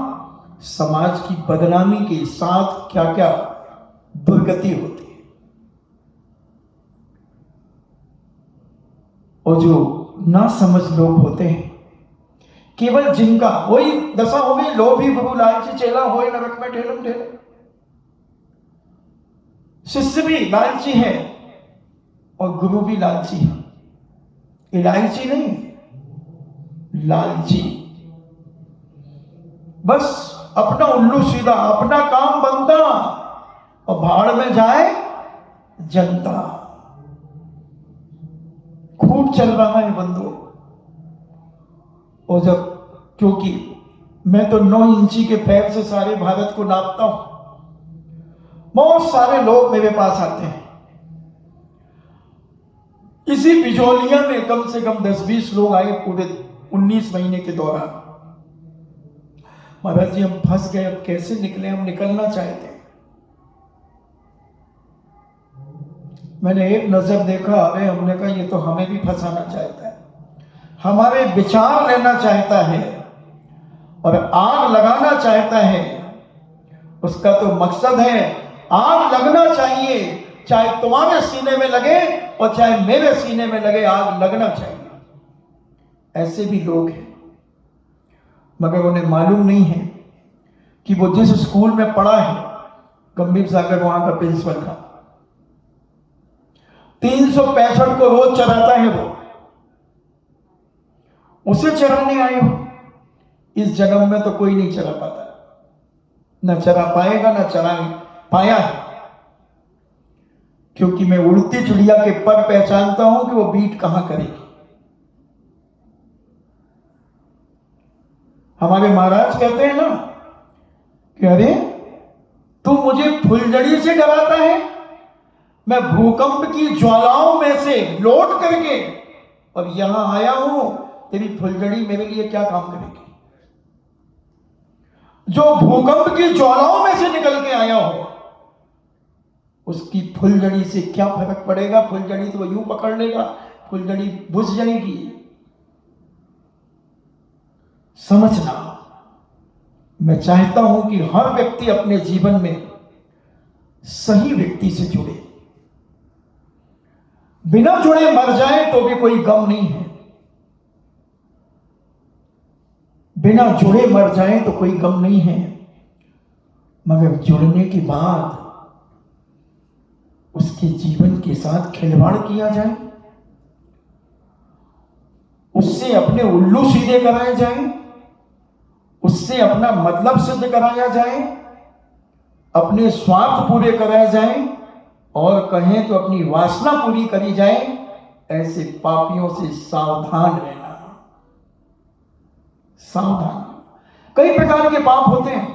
समाज की बदनामी के साथ क्या क्या दुर्गति होती है। और जो ना समझ लोग होते हैं, केवल जिनका वही दशा हो गई, लोभी बबू लालची चेला होए नरक में ठेलम ठेले। शिष्य भी लालची है और गुरु भी लालची है। इलायची नहीं, लालची। बस अपना उल्लू सीधा, अपना काम बनता और भाड़ में जाए जनता। खूब चल रहा है बंधु। और जब, क्योंकि मैं तो 9 इंची के पैर से सारे भारत को नापता हूं, बहुत सारे लोग मेरे पास आते हैं। इसी बिजौलिया में कम से कम 10-20 लोग आए पूरे 19 महीने के दौरान। महाराज जी, हम फंस गए, अब कैसे निकले? हम निकलना चाहते हैं। मैंने एक नजर देखा, अरे हमने कहा ये तो हमें भी फंसाना चाहता है, हमारे विचार लेना चाहता है और आग लगाना चाहता है। उसका तो मकसद है आग लगना चाहिए, चाहे तुम्हारे सीने में लगे और चाहे मेरे सीने में लगे, आग लगना चाहिए। ऐसे भी लोग हैं, मगर उन्हें मालूम नहीं है कि वो जिस स्कूल में पढ़ा है, गंभीर सागर वहां का प्रिंसिपल था, 365 को रोज चराता है वो, उसे चराने आए हो। इस जन्म में तो कोई नहीं चरा पाता, न चरा पाएगा, न चरा पाया है। क्योंकि मैं उड़ती चिड़िया के पर पहचानता हूं कि वो बीट कहां करेगी। हमारे महाराज कहते हैं ना कि अरे तू मुझे फुलझड़ी से डराता है, मैं भूकंप की ज्वालाओं में से लौट करके और यहां आया हूं, तेरी फुलझड़ी मेरे लिए क्या काम करेगी? जो भूकंप की ज्वालाओं में से निकल के आया हो, उसकी फुलझड़ी से क्या फर्क पड़ेगा? फुलझड़ी तो यूं पकड़ लेगा, फुलझड़ी बुझ जाएगी। समझना, मैं चाहता हूं कि हर व्यक्ति अपने जीवन में सही व्यक्ति से जुड़े। बिना जुड़े मर जाए तो भी कोई गम नहीं है, बिना जुड़े मर जाए तो कोई गम नहीं है, मगर जुड़ने के बाद उसके जीवन के साथ खिलवाड़ किया जाए, उससे अपने उल्लू सीधे कराए जाए, उससे अपना मतलब सिद्ध कराया जाए, अपने स्वार्थ पूरे कराए जाए, और कहें तो अपनी वासना पूरी करी जाए, ऐसे पापियों से सावधान रहना। सावधान। कई प्रकार के पाप होते हैं।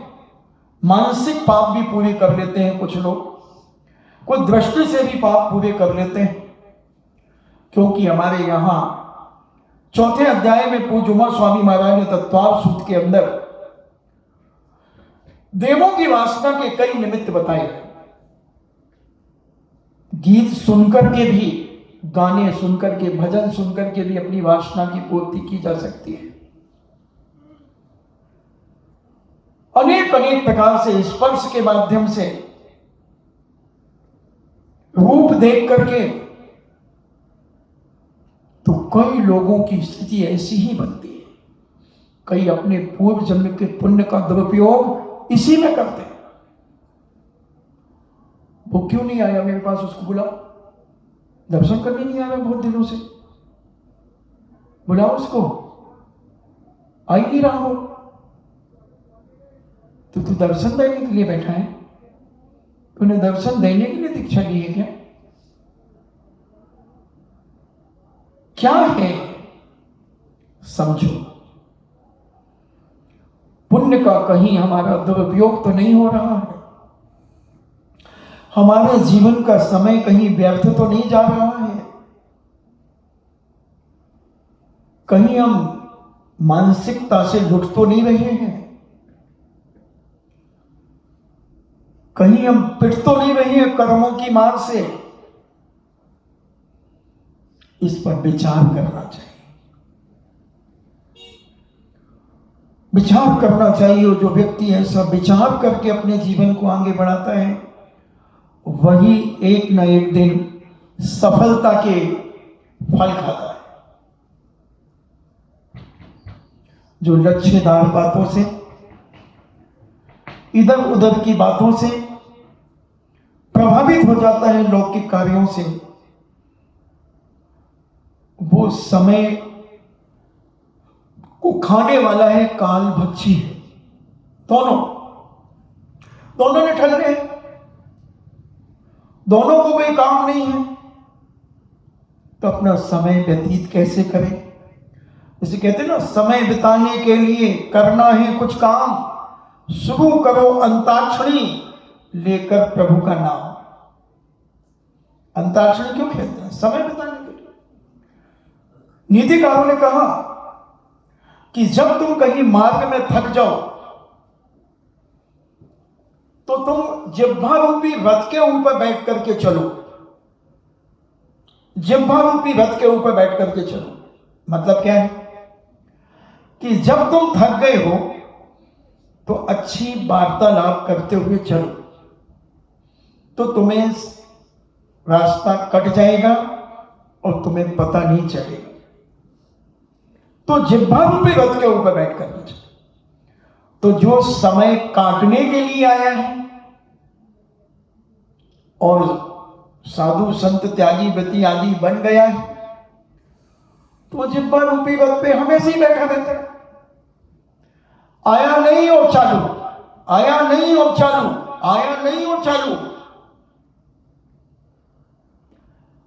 मानसिक पाप भी पूरे कर लेते हैं कुछ लोग, कुछ दृष्टि से भी पाप पूरे कर लेते हैं। क्योंकि हमारे यहां 4 अध्याय में पूज्य उमा स्वामी महाराज ने तत्वार सूत्र के अंदर देवों की वासना के कई निमित्त बताए। गीत सुनकर के भी, गाने सुनकर के, भजन सुनकर के भी अपनी वासना की पूर्ति की जा सकती है। अनेक अनेक प्रकार से स्पर्श के माध्यम से, रूप देख करके, तो कई लोगों की स्थिति ऐसी ही बनती है। कई अपने पूर्व जन्म के पुण्य का दुरुपयोग इसी में करते हैं। वो क्यों नहीं आया मेरे पास, उसको बुलाओ। दर्शन करने नहीं आ रहा बहुत दिनों से, बुलाओ उसको। आ ही नहीं रहा वो, तो तू दर्शन देने के लिए बैठा है? तूने दर्शन देने के लिए दीक्षा ली है क्या? क्या है? समझो, पुण्य का कहीं हमारा दुरुपयोग तो नहीं हो रहा है, हमारे जीवन का समय कहीं व्यर्थ तो नहीं जा रहा है, कहीं हम मानसिकता से लुट तो नहीं रहे हैं, कहीं हम पिट तो नहीं रहे हैं कर्मों की मार से। इस पर विचार करना चाहिए, विचार करना चाहिए। और जो व्यक्ति ऐसा विचार करके अपने जीवन को आगे बढ़ाता है, वही एक न एक दिन सफलता के फल खाता है। जो लक्ष्यदार बातों से, इधर उधर की बातों से प्रभावित हो जाता है, लौकिक कार्यों से, वो समय को खाने वाला है, काल भक्षी है। दोनों ने ठग रहे हैं, दोनों को कोई काम नहीं है, तो अपना समय व्यतीत कैसे करें? जैसे कहते हैं ना, समय बिताने के लिए करना है कुछ काम, शुरू करो अंताक्षरी लेकर प्रभु का नाम। अंताक्षरी क्यों खेलते हैं? समय बिताने के लिए। नीतिकारों ने कहा कि जब तुम कहीं मार्ग में थक जाओ, तो तुम जिह्वा रूपी रथ के ऊपर बैठ करके चलो। जिह्वा रूपी रथ के ऊपर बैठ करके चलो मतलब क्या है कि जब तुम थक गए हो तो अच्छी वार्तालाप करते हुए चलो, तो तुम्हें रास्ता कट जाएगा और तुम्हें पता नहीं चलेगा। तो जिह्वा रूपी रथ के ऊपर बैठ कर चलो। तो जो समय काटने के लिए आया है और साधु संत त्यागी व्रती आदि बन गया है, तो जिह्वा रूपी रथ पे हमेशा ही बैठा रहता है। आया नहीं और चालू, आया नहीं और चालू, आया नहीं और चालू।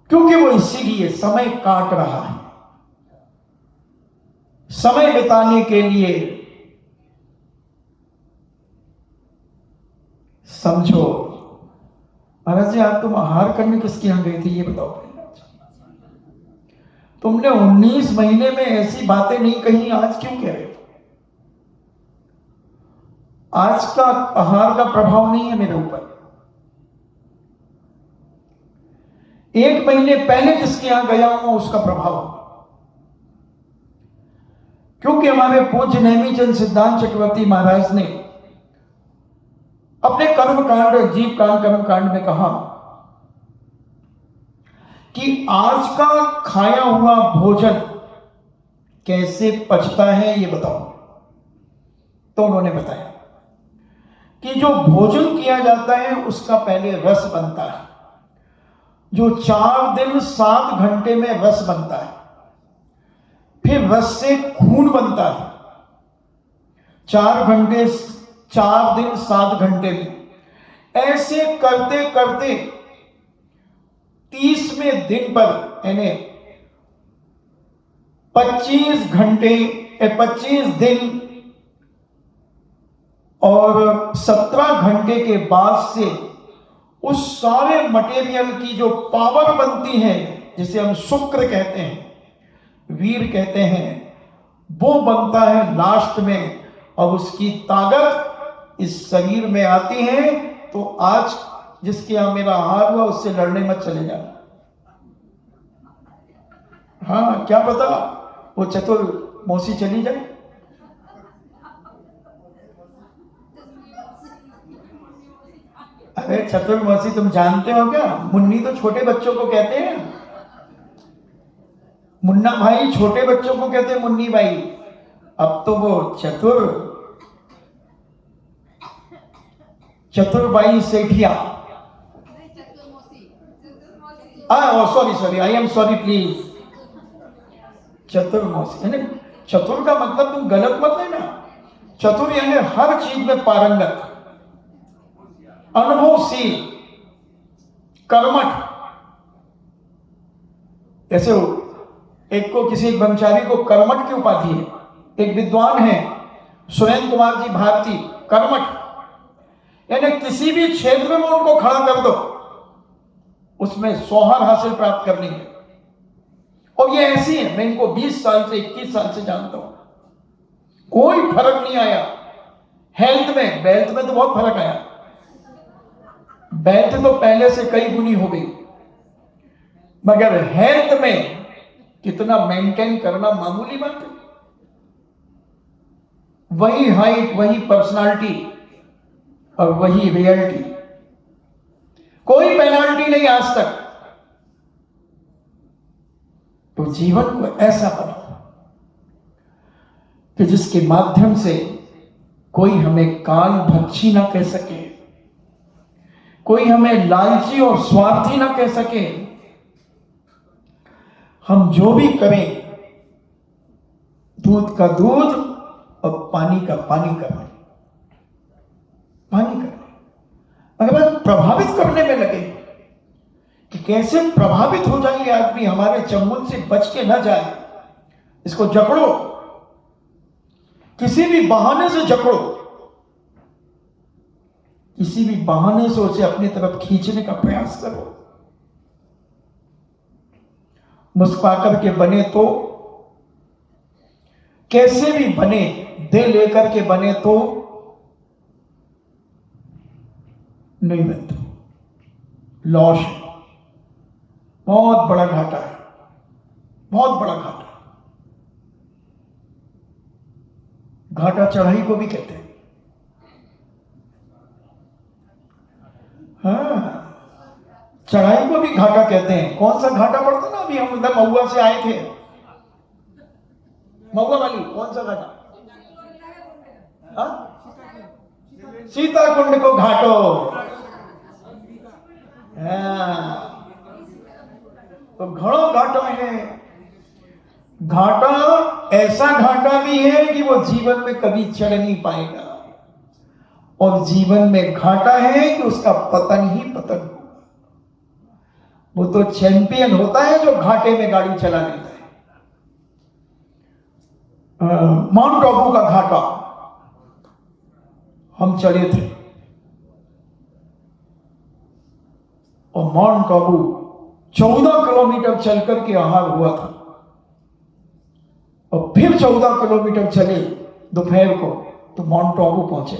क्योंकि वो इसीलिए समय काट रहा है, समय बिताने के लिए। समझो महाराज जी, आप तुम आहार करने किसके यहां गए थे ये बताओ पहले। तुमने 19 महीने में ऐसी बातें नहीं कही, आज क्यों कह रहे हो? आज का आहार का प्रभाव नहीं है मेरे ऊपर। 1 महीने पहले जिसके यहां गया हूं उसका प्रभाव। क्योंकि हमारे पूज्य नेमीचंद सिद्धांत चक्रवर्ती महाराज ने अपने कर्म कांड, जीव कांड, कर्म कांड में कहा कि आज का खाया हुआ भोजन कैसे पचता है ये बताओ। तो उन्होंने बताया कि जो भोजन किया जाता है उसका पहले रस बनता है, जो 4 दिन 7 घंटे में रस बनता है, फिर रस से खून बनता है। 4 घंटे 4 दिन 7 घंटे में, ऐसे करते करते 30वें दिन पर यानी 25 घंटे 25 दिन और 17 घंटे के बाद से उस सारे मटेरियल की जो पावर बनती है, जिसे हम शुक्र कहते हैं, वीर कहते हैं, वो बनता है लास्ट में, और उसकी ताकत इस शरीर में आती है। तो आज जिसके यहां मेरा हार हुआ उससे लड़ने मत चले जाना। हाँ, क्या पता वो चतुर मौसी चली जाए। अरे चतुर मौसी तुम जानते हो क्या? मुन्नी तो छोटे बच्चों को कहते हैं, मुन्ना भाई छोटे बच्चों को कहते हैं मुन्नी भाई। अब तो वो Chaturbai Sethia, sorry, I am sorry please, Chatur मौसी। यानी चतुर का मतलब तुम गलत मत लेना। चतुर यानी हर चीज में पारंगत, अनुभवशील, कर्मठ। ऐसे एक को किसी ब्रह्मचारी को कर्मठ की उपाधि है। एक विद्वान है सुरेंद्र कुमार जी भारती, कर्मठ, यानी किसी भी क्षेत्र में उनको खड़ा कर दो, उसमें सोहर हासिल प्राप्त करनी है। और ये ऐसी है, मैं इनको 20 साल से 21 साल से जानता हूं, कोई फर्क नहीं आया। हेल्थ में, वेल्थ में तो बहुत फर्क आया। वेल्थ तो पहले से कई गुनी हो गई, मगर हेल्थ में कितना मेंटेन करना मामूली बात है। वही हाइट, वही पर्सनालिटी और वही रियलिटी, कोई पेनाल्टी नहीं आज तक। तो जीवन को ऐसा बनाओ कि जिसके माध्यम से कोई हमें काल भक्षी ना कह सके, कोई हमें लालची और स्वार्थी ना कह सके। हम जो भी करें, दूध का दूध और पानी का पानी करें, पानी करें। अगर हम प्रभावित करने में लगे कि कैसे प्रभावित हो जाएंगे आदमी, हमारे चंगुल से बच के न जाए, इसको जकड़ो, किसी भी बहाने से जकड़ो, किसी भी बहाने से उसे अपनी तरफ खींचने का प्रयास करो। मुस्कुरा के बने तो, कैसे भी बने, दे लेकर के बने तो नहीं बनते, लॉस है, बहुत बड़ा घाटा है, बहुत बड़ा घाटा। घाटा चढ़ाई को भी कहते हैं। हाँ, चढ़ाई को भी घाटा कहते हैं। कौन सा घाटा पड़ता ना, अभी हम उधर महुआ से आए थे, महुआ वाली कौन सा घाटा? सीता कुंड को घाटो। तो घड़ो घाटा है। घाटा ऐसा घाटा भी है कि वो जीवन में कभी चढ़ नहीं पाएगा, और जीवन में घाटा है कि उसका पतन ही पतन होगा। वो तो चैंपियन होता है जो घाटे में गाड़ी चला लेता है। माउंट आबू का घाटा हम चढ़े थे, और माउंट आबू 14 किलोमीटर चलकर के आहार हुआ था, और फिर 14 किलोमीटर चले दोपहर को तो माउंट आबू पहुंचे।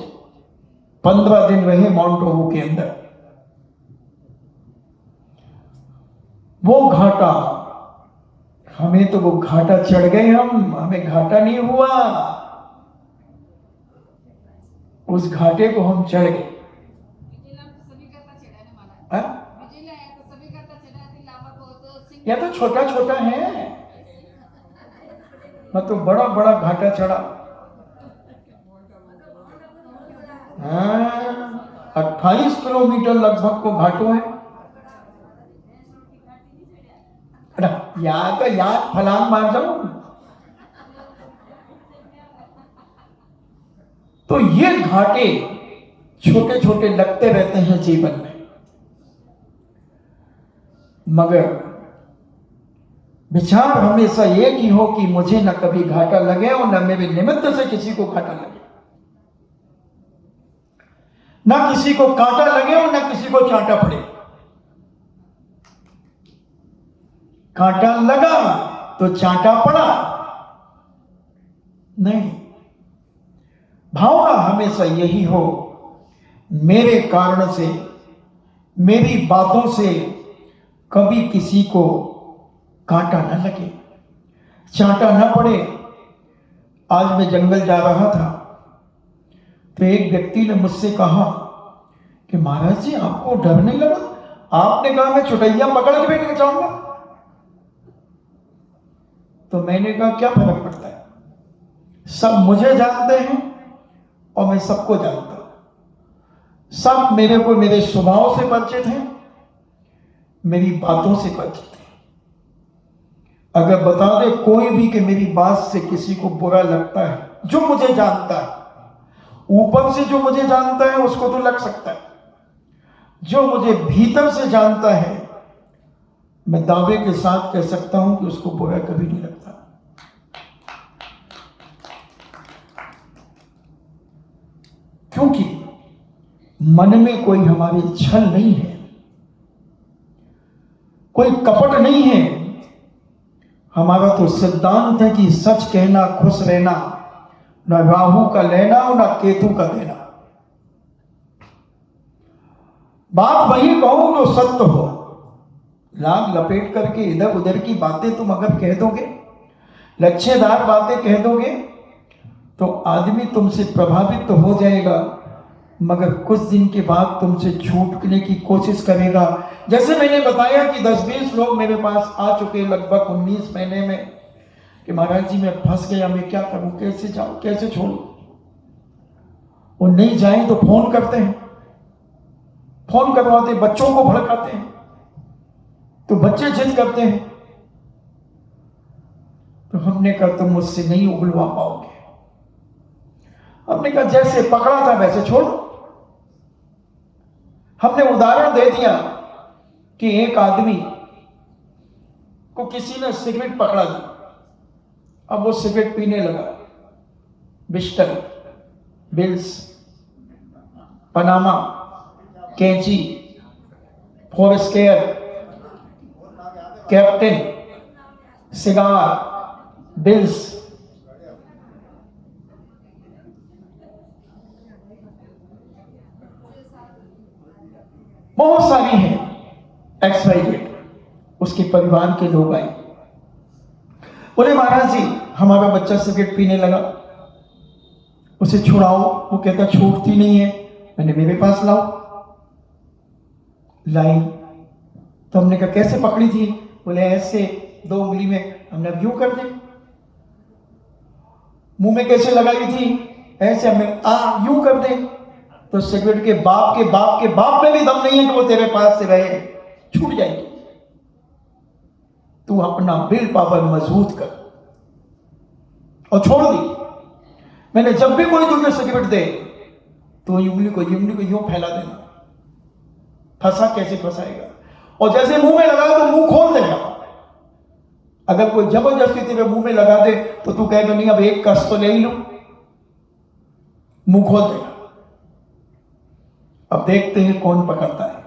15 दिन रहे माउंट आबू के अंदर। वो घाटा, हमें तो वो घाटा चढ़ गए, हमें घाटा नहीं हुआ, उस घाटे को हम चढ़ गए। या तो छोटा छोटा है, मैं तो बड़ा बड़ा घाटा चढ़ा। 28 किलोमीटर लगभग को घाटो है। यहाँ का यहाँ फलांग मार जाऊं। तो ये घाटे छोटे छोटे लगते रहते हैं जीवन में, मगर विचार हमेशा एक ही हो कि मुझे न कभी घाटा लगे और न मेरे निमित्त से किसी को घाटा लगे, ना किसी को कांटा लगे और ना किसी को चांटा पड़े। कांटा लगा तो चांटा पड़ा नहीं। भावना हमेशा यही हो, मेरे कारण से, मेरी बातों से कभी किसी को कांटा न लगे, चांटा न पड़े। आज मैं जंगल जा रहा था तो एक व्यक्ति ने मुझसे कहा कि महाराज जी आपको डर नहीं लगा? आपने कहा मैं चुटैया पकड़ के बैठना चाहूंगा। तो मैंने कहा क्या फर्क पड़ता है, सब मुझे जानते हैं और मैं सबको जानता हूं, सब मेरे को मेरे स्वभाव से परिचित हैं, मेरी बातों से परिचित हैं। अगर बता दे कोई भी कि मेरी बात से किसी को बुरा लगता है, जो मुझे जानता है, ऊपर से जो मुझे जानता है उसको तो लग सकता है, जो मुझे भीतर से जानता है मैं दावे के साथ कह सकता हूं कि उसको बुरा कभी नहीं लगता। क्योंकि मन में कोई हमारे छल नहीं है, कोई कपट नहीं है। हमारा तो सिद्धांत है कि सच कहना, खुश रहना, न राहु का लेना और न केतु का देना। बात वही कहो जो सत्य हो। लाग लपेट करके इधर उधर की बातें तुम अगर कह दोगे, लच्छेदार बातें कह दोगे, तो आदमी तुमसे प्रभावित तो हो जाएगा, मगर कुछ दिन के बाद तुमसे छूटने की कोशिश करेगा। जैसे मैंने बताया कि 10-20 लोग मेरे पास आ चुके लगभग 19 महीने में कि महाराज जी मैं फंस गया, मैं क्या करूं, कैसे जाऊं, कैसे छोड़ूं। वो नहीं जाए तो फोन करते हैं, फोन करवाते, बच्चों को भड़काते हैं, तो बच्चे जिद करते हैं। तो हमने कहा तुम मुझसे नहीं उगलवा पाओगे। हमने कहा जैसे पकड़ा था वैसे छोड़ो। हमने उदाहरण दे दिया कि एक आदमी को किसी ने सिगरेट पकड़ा दी, अब वो सिगरेट पीने लगा। बिस्टर, बिल्स, पनामा, कैंची, फोरस्केयर, कैप्टन, सिगार, बिल्स, बहुत सारी हैं, XYZ। उसके परिवार के लोग आए, बोले महाराज जी हमारा बच्चा सिगरेट पीने लगा, उसे छुड़ाओ। वो कहता छूटती नहीं है। मैंने मेरे पास लाओ, लाई। तो हमने कहा कैसे पकड़ी थी? बोले ऐसे 2 उंगली में। हमने अब यूं कर दे। मुंह में कैसे लगाई थी? ऐसे। हमने यूं कर दे। तो सिगरेट के बाप के बाप के बाप में भी दम नहीं है कि वो तेरे पास से रहे, छूट जाएगी। तू अपना विल पावर मजबूत कर और छोड़ दी। मैंने जब भी कोई तुझे सिगरेट दे तो उंगली को यूं फैला देना। फंसा कैसे फंसाएगा? और जैसे मुंह में लगा तो मुंह खोल देना। अगर कोई जबरदस्ती तेरे मुंह में लगा दे तो तू कहेगा नहीं अब एक कस तो ले ही लूं, मुंह खोल देगा। अब देखते हैं कौन पकड़ता है।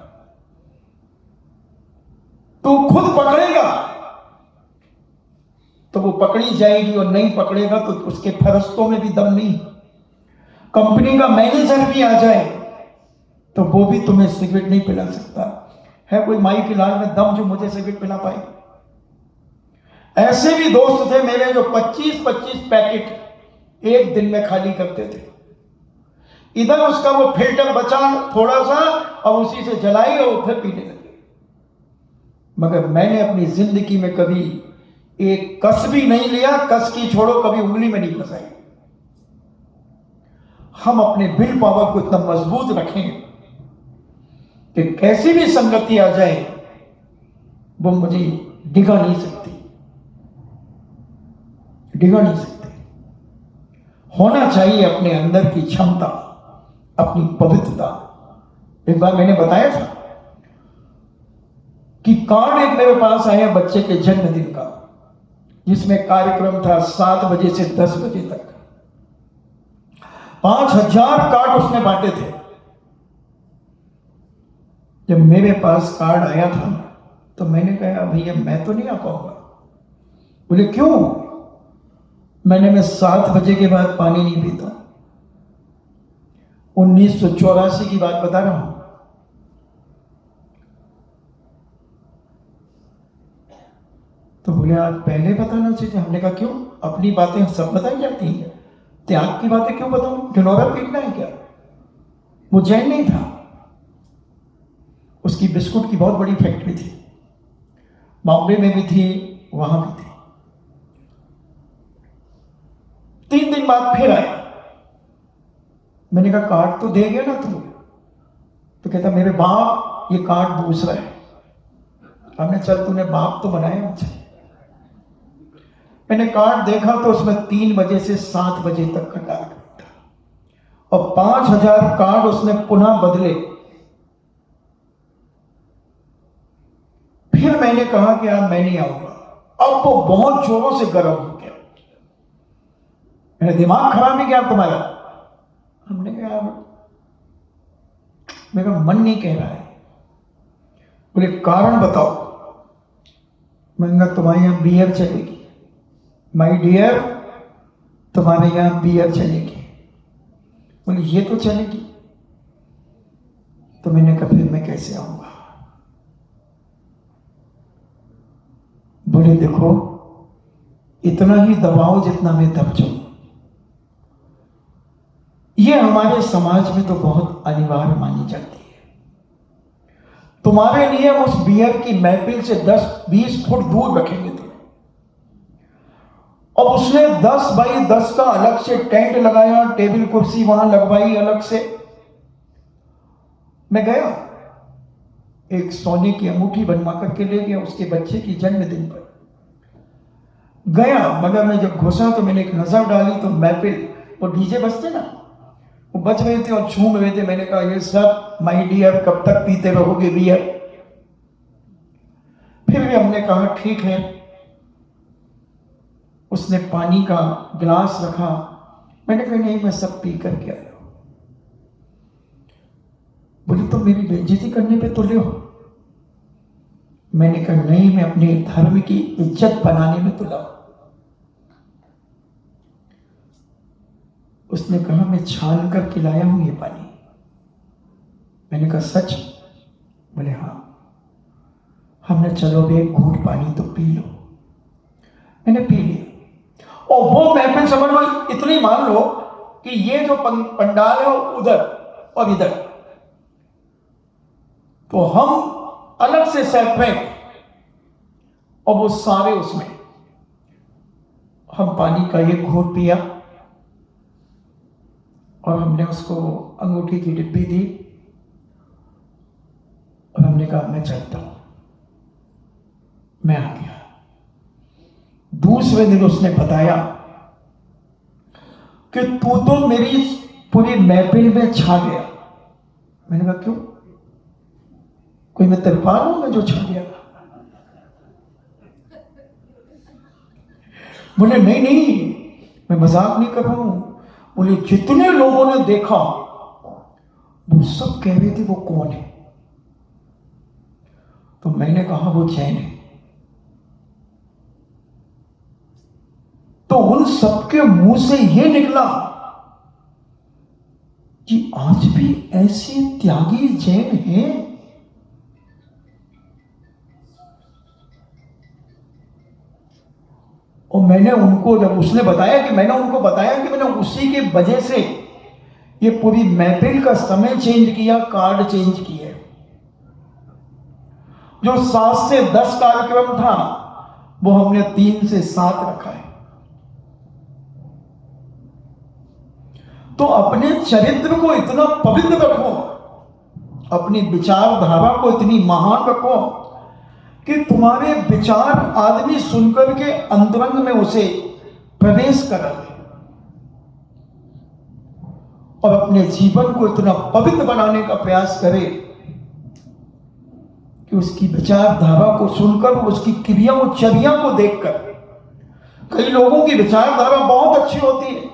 तू खुद पकड़ेगा तो वो पकड़ी जाएगी, और नहीं पकड़ेगा तो उसके फरिश्तों में भी दम नहीं। कंपनी का मैनेजर भी आ जाए तो वो भी तुम्हें सिगरेट नहीं पिला सकता। है कोई माई के लाल में दम जो मुझे सिगरेट पिला पाए? ऐसे भी दोस्त थे मेरे जो 25-25 पैकेट एक दिन में खाली करते थे। इधर उसका वो फिल्टर बचा थोड़ा सा और उसी से जलाई और फिर पीने लगे। मगर मैंने अपनी जिंदगी में कभी एक कस भी नहीं लिया, कस की छोड़ो कभी उंगली में नहीं फंसाई। हम अपने विल पावर को इतना मजबूत रखें कि कैसी भी संगति आ जाए वो मुझे डिगा नहीं सकती। डिगा नहीं सकते। होना चाहिए अपने अंदर की क्षमता, अपनी पवित्रता। एक बार मैंने बताया था कि कार्ड एक मेरे पास आया बच्चे के जन्मदिन का, जिसमें कार्यक्रम था 7 बजे से 10 बजे तक। 5000 कार्ड उसने बांटे थे। जब मेरे पास कार्ड आया था तो मैंने कहा भैया मैं तो नहीं आ पाऊंगा। बोले क्यों? मैं 7 बजे के बाद पानी नहीं पीता। 1984 की बात बता रहा हूं। तो बोले आज पहले बताना चाहिए। हमने कहा क्यों? अपनी बातें सब बताई जाती हैं, त्याग की बातें क्यों बताऊं? ढिंढोरा पीटना है क्या? वो जैन नहीं था, उसकी बिस्कुट की बहुत बड़ी फैक्ट्री थी, बॉम्बे में भी थी, वहां भी थी। 3 दिन बाद फिर आया। मैंने कहा कार्ड तो दे गया ना तू? तो कहता मेरे बाप ये कार्ड दूसरा है। हमने चल तूने बाप तो बनाया मुझे। मैंने कार्ड देखा तो उसमें 3 बजे से 7 बजे तक का कार्यक्रम था और 5000 कार्ड उसने पुनः बदले। फिर मैंने कहा कि यार मैं नहीं आऊंगा। अब वो बहुत जोरों से गर्म हो गया। मेरा दिमाग खराब है क्या तुम्हारा? हमने कहा मेरा मन नहीं कह रहा है। बोले कारण बताओ। मैंने कहा तुम्हारे यहां बियर चलेगी, माय डियर, तुम्हारे यहां बियर चलेगी। बोले ये तो चलेगी। तो मैंने कहा फिर मैं कैसे आऊंगा? बोले देखो इतना ही दबाओ जितना मैं दब जाऊं। ये हमारे समाज में तो बहुत अनिवार्य मानी जाती है। तुम्हारे लिए हम उस बियर की महफिल से 10-20 फुट दूर रखेंगे तुम्हें। अब उसने 10 बाई 10 का अलग से टेंट लगाया, टेबल कुर्सी वहां लगवाई अलग से। मैं गया, एक सोने की अंगूठी बनवा करके ले गया उसके बच्चे की जन्मदिन पर। गया मगर मैं जब घुसा तो मैंने एक नजर डाली तो महफिल, वो डीजे बजते ना, वो बच रहे थे और झूम रहे थे। मैंने कहा ये सब माय डियर कब तक पीते रहोगे बियर? फिर भी हमने कहा ठीक है। उसने पानी का गिलास रखा। मैंने कहा नहीं मैं सब पी करके आया। बोली तो मेरी बेइज्जती करने पे तुले हो? मैंने कहा नहीं मैं अपने धर्म की इज्जत बनाने में तुला हूं। उसने कहा मैं छान कर लाया हूं ये पानी। मैंने कहा सच? बोले हाँ। हमने चलो भी एक घूंट पानी तो पी लो। मैंने पी लिया और वो महफिल समझ लो इतनी मान लो कि ये जो पंडाल है उधर और इधर, तो हम अलग से सेपरेट और वो सारे उसमें। हम पानी का एक घूंट पिया और हमने उसको अंगूठी की डिब्बी दी और हमने कहा मैं चलता हूं। मैं आ गया। दूसरे दिन उसने बताया कि तू तो मेरी पूरी महफिल में छा गया। मैंने कहा क्यों? कोई मैं तिरपाल हूं मैं जो छा गया? बोले नहीं नहीं मैं मजाक नहीं कर रहा हूं। बोले जितने लोगों ने देखा वो सब कह रहे थे वो कौन है? तो मैंने कहा वो जैन है। तो उन सबके मुंह से यह निकला कि आज भी ऐसे त्यागी जैन हैं। और मैंने उनको जब उसने बताया कि मैंने उनको बताया कि मैंने उसी के वजह से ये पूरी महफिल का समय चेंज किया, कार्ड चेंज किया। जो 7 से 10 कार्यक्रम था वो हमने 3 से 7 रखा है। तो अपने चरित्र को इतना पवित्र रखो, अपनी विचारधारा को इतनी महान रखो कि तुम्हारे विचार आदमी सुनकर के अंतरंग में उसे प्रवेश करा ले और अपने जीवन को इतना पवित्र बनाने का प्रयास करे कि उसकी विचारधारा को सुनकर, उसकी क्रिया और चर्या को देखकर, कई लोगों की विचारधारा बहुत अच्छी होती है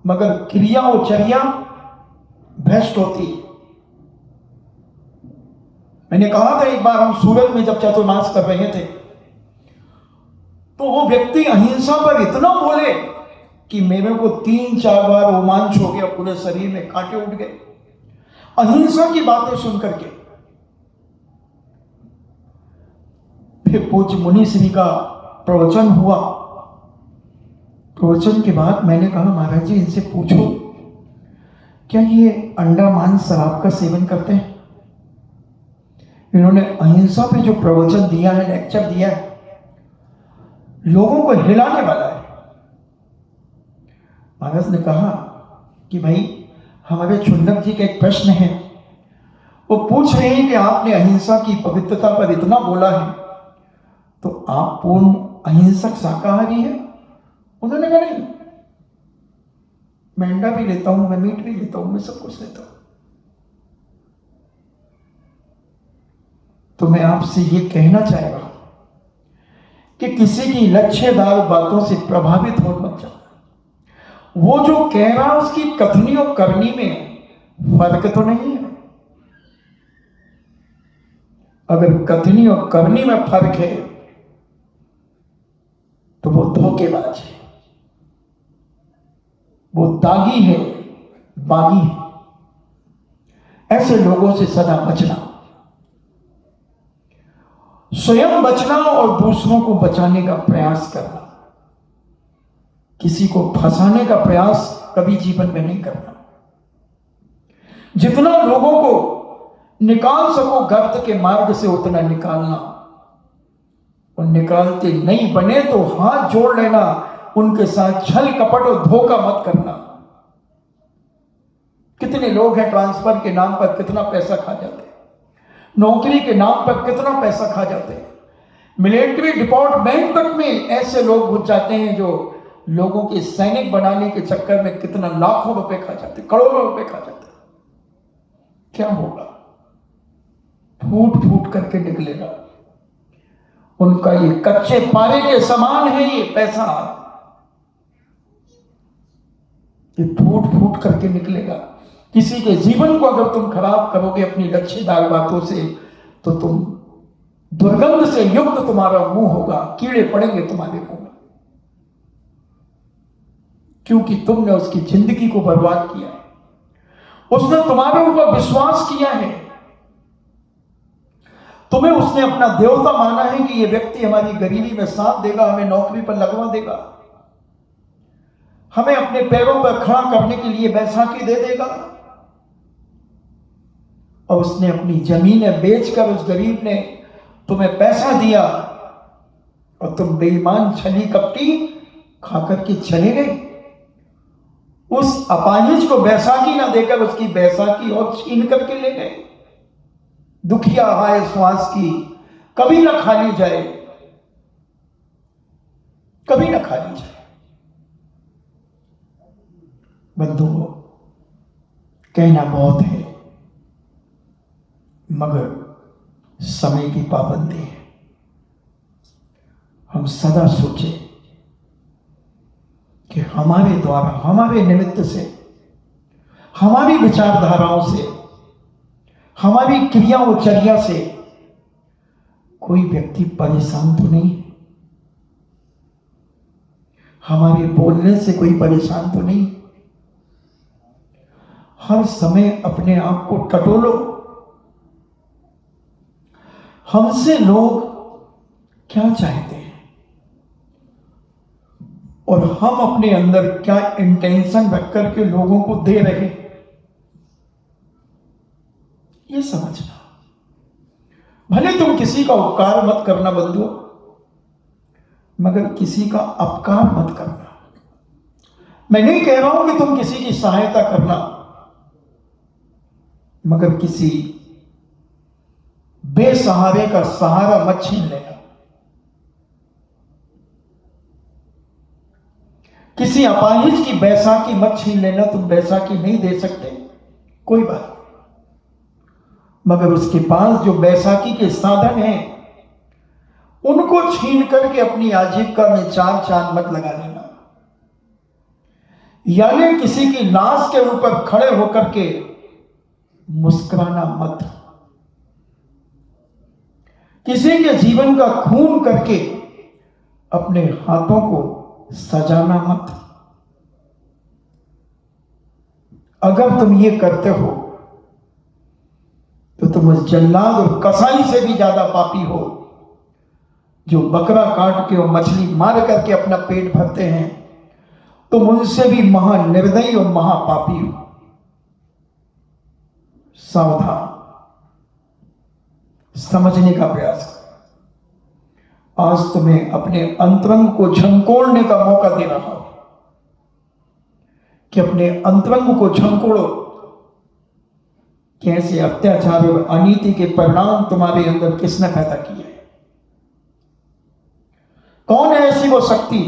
मगर क्रिया और चर्या भ्रष्ट होती है। मैंने कहा था एक बार हम सूरत में जब चातुर्मास कर रहे थे तो वो व्यक्ति अहिंसा पर इतना बोले कि मेरे को 3-4 बार रोमांच हो गया, पूरे शरीर में कांटे उठ गए अहिंसा की बातें सुन करके। फिर पूज्य मुनि श्री का प्रवचन हुआ। प्रवचन के बाद मैंने कहा महाराज जी इनसे पूछो क्या ये अंडा मांस शराब का सेवन करते हैं? इन्होंने अहिंसा पे जो प्रवचन दिया है, लेक्चर दिया है, लोगों को हिलाने वाला है। महाराज ने कहा कि भाई हमारे चुन्नक जी का एक प्रश्न है, वो पूछ रहे हैं कि आपने अहिंसा की पवित्रता पर इतना बोला है तो आप पूर्ण अहिंसक शाकाहारी हैं? उन्होंने कहा नहीं, मैं अंडा भी लेता हूं, मैं मीट भी लेता हूं, मैं सब कुछ लेता हूं। तो मैं आपसे ये कहना चाहेगा कि किसी की लक्ष्यदार बातों से प्रभावित हो मत जाओ। वो जो कह रहा है उसकी कथनी और करनी में फर्क तो नहीं है। अगर कथनी और करनी में फर्क है तो वो धोखेबाज है, वो दागी है, बागी है। ऐसे लोगों से सदा बचना, स्वयं बचना और दूसरों को बचाने का प्रयास करना। किसी को फंसाने का प्रयास कभी जीवन में नहीं करना। जितना लोगों को निकाल सको गर्त के मार्ग से उतना निकालना, और निकालते नहीं बने तो हाथ जोड़ लेना, उनके साथ छल कपट और धोखा मत करना। कितने लोग हैं ट्रांसफर के नाम पर कितना पैसा खा जाते हैं, नौकरी के नाम पर कितना पैसा खा जाते हैं, मिलिट्री डिपार्टमेंट तक में ऐसे लोग घुस जाते हैं जो लोगों के सैनिक बनाने के चक्कर में कितना लाखों रुपए खा जाते, करोड़ों रुपए खा जाते। क्या होगा? फूट फूट करके निकलेगा। उनका ये कच्चे पारे के समान है, ये पैसा ये फूट फूट करके निकलेगा। किसी के जीवन को अगर तुम खराब करोगे अपनी लच्छेदार बातों से तो तुम दुर्गंध से युक्त तुम्हारा मुंह होगा, कीड़े पड़ेंगे तुम्हारे मुंह में, क्योंकि तुमने उसकी जिंदगी को बर्बाद किया है। उसने तुम्हारे ऊपर विश्वास किया है, तुम्हें उसने अपना देवता माना है कि ये व्यक्ति हमारी गरीबी में साथ देगा, हमें नौकरी पर लगवा देगा, हमें अपने पैरों पर खड़ा करने के लिए बैसाखी दे देगा। और उसने अपनी जमीनें बेचकर उस गरीब ने तुम्हें पैसा दिया और तुम बेईमान छली कपटी खाकर के चले गए। उस अपाहिज को बैसाखी ना देकर उसकी बैसाखी और छीन करके ले गए। दुखिया हाय श्वास की कभी ना खाली जाए, कभी ना खाली जाए। बंधुओं, कहना बहुत है मगर समय की पाबंदी है। हम सदा सोचें कि हमारे द्वारा, हमारे निमित्त से, हमारी विचारधाराओं से, हमारी क्रिया और चर्या से कोई व्यक्ति परेशान तो नहीं है, हमारे बोलने से कोई परेशान तो नहीं। हर समय अपने आप को टटोलो। हमसे लोग क्या चाहते हैं और हम अपने अंदर क्या इंटेंशन रख करके लोगों को दे रहे हैं, ये समझना। भले तुम किसी का उपकार मत करना बंधुओं, मगर किसी का अपकार मत करना। मैं नहीं कह रहा हूं कि तुम किसी की सहायता करना, मगर किसी बेसहारे का सहारा मत छीन लेना। किसी अपाहिज की बैसाखी मत छीन लेना, तुम बैसाखी नहीं दे सकते, कोई बात, मगर उसके पास जो बैसाखी के साधन हैं उनको छीन करके अपनी आजीविका में चार चांद मत लगा लेना। यानी किसी की लाश के ऊपर खड़े होकर के मुस्कुराना मत, किसी के जीवन का खून करके अपने हाथों को सजाना मत। अगर तुम ये करते हो तो तुम उस जल्लाद और कसाई से भी ज्यादा पापी हो जो बकरा काट के और मछली मार करके अपना पेट भरते हैं। तुम उनसे भी महानिर्दयी और महापापी हो। सावधान, समझने का प्रयास करो। आज तुम्हें अपने अंतरंग को झंकोड़ने का मौका दे रहा हूं कि अपने अंतरंग को झंकोड़ो। कैसे अत्याचार और अनीति के परिणाम तुम्हारे अंदर किसने पैदा किए? कौन है ऐसी वो शक्ति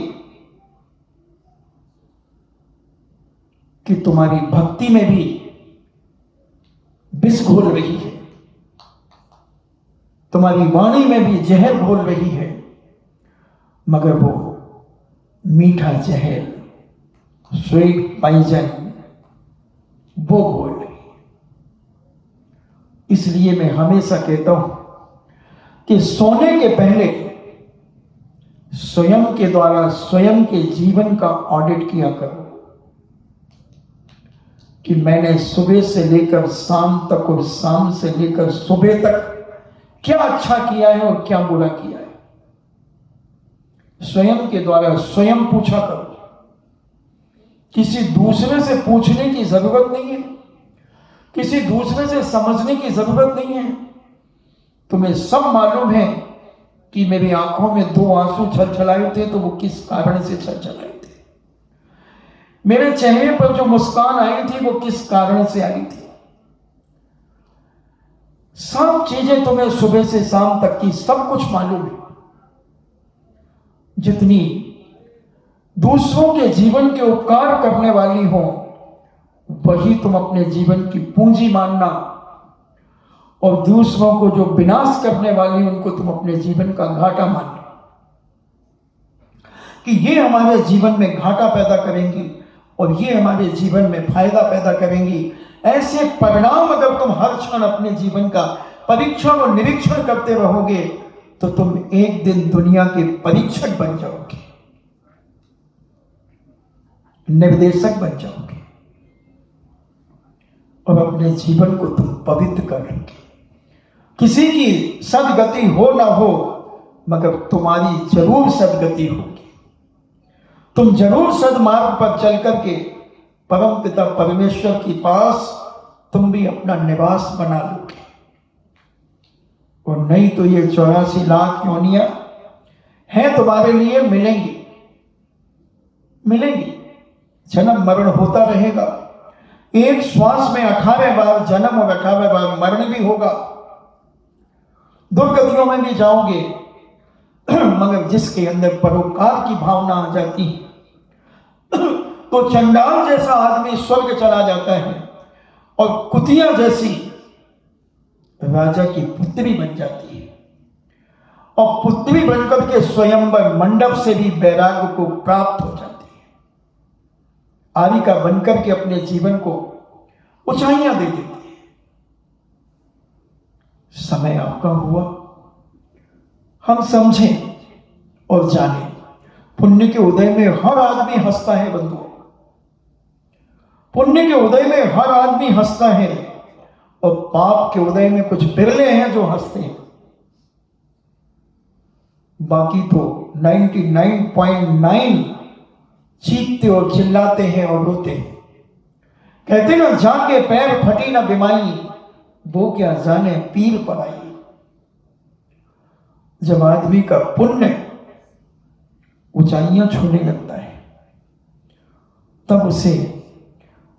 कि तुम्हारी भक्ति में भी विष घोल रही है, तुम्हारी वाणी में भी जहर घोल रही है, मगर वो मीठा जहर, स्वीट पॉइजन, वो घोल रही है। इसलिए मैं हमेशा कहता हूं कि सोने के पहले स्वयं के द्वारा स्वयं के जीवन का ऑडिट किया करो कि मैंने सुबह से लेकर शाम तक और शाम से लेकर सुबह तक क्या अच्छा किया है और क्या बुरा किया है। स्वयं के द्वारा स्वयं पूछा करो, किसी दूसरे से पूछने की जरूरत नहीं है, किसी दूसरे से समझने की जरूरत नहीं है। तुम्हें सब मालूम है कि मेरी आंखों में 2 आंसू छलछलाए थे तो वो किस कारण से छलछलाए थे, मेरे चेहरे पर जो मुस्कान आई थी वो किस कारण से आई थी। सब चीजें तुम्हें सुबह से शाम तक की सब कुछ मालूम है। जितनी दूसरों के जीवन के उपकार करने वाली हो वही तुम अपने जीवन की पूंजी मानना, और दूसरों को जो विनाश करने वाली उनको तुम अपने जीवन का घाटा मानना कि ये हमारे जीवन में घाटा पैदा करेंगी और ये हमारे जीवन में फायदा पैदा करेंगी। ऐसे परिणाम अगर तुम हर क्षण अपने जीवन का परीक्षण और निरीक्षण करते रहोगे तो तुम एक दिन दुनिया के परीक्षक बन जाओगे, निर्देशक बन जाओगे और अपने जीवन को तुम पवित्र कर लोगे। किसी की सदगति हो ना हो मगर तुम्हारी जरूर सदगति होगी। तुम जरूर सदमार्ग पर चल करके परम पिता परमेश्वर के पास तुम भी अपना निवास बना लोगे। और नहीं तो ये 84 लाख योनियां हैं तुम्हारे लिए मिलेंगी। जन्म मरण होता रहेगा। एक श्वास में 18 बार जन्म और 18 बार मरण भी होगा। दुर्गतियों में भी जाओगे मगर जिसके अंदर परोपकार की भावना आ जाती है तो चंडाल जैसा आदमी स्वर्ग चला जाता है और कुतिया जैसी राजा की पुत्री बन जाती है, और पुत्री बनकर के स्वयंवर मंडप से भी वैराग्य को प्राप्त हो जाती है। आरिका बनकर के अपने जीवन को ऊंचाइयां दे देती है। समय आपका हुआ, हम समझें और जानें। पुण्य के उदय में हर आदमी हंसता है बंधुओं, पुण्य के उदय में हर आदमी हंसता है, और पाप के उदय में कुछ बिरले हैं जो हंसते हैं। बाकी तो 99.9 चीखते और चिल्लाते हैं और रोते हैं। कहते ना, जाके पैर फटी ना बिमाई, वो क्या जाने पीर पराई। जब आदमी का पुण्य ऊंचाइयां छूने लगता है तब उसे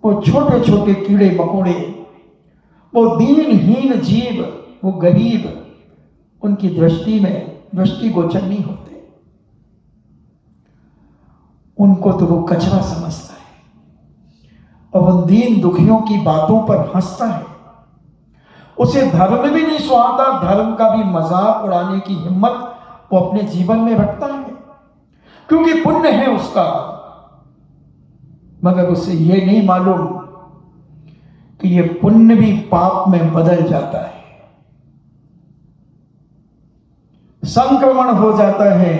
वो छोटे छोटे कीड़े मकोड़े, वो दीनहीन जीव, वो गरीब, उनकी दृष्टि में दृष्टि गोचर नहीं होते। उनको तो वो कचरा समझता है और उन दीन दुखियों की बातों पर हंसता है। उसे धर्म भी नहीं सुहाता, धर्म का भी मजाक उड़ाने की हिम्मत वो अपने जीवन में रखता है, क्योंकि पुण्य है उसका। मगर उसे ये नहीं मालूम कि ये पुण्य भी पाप में बदल जाता है, संक्रमण हो जाता है।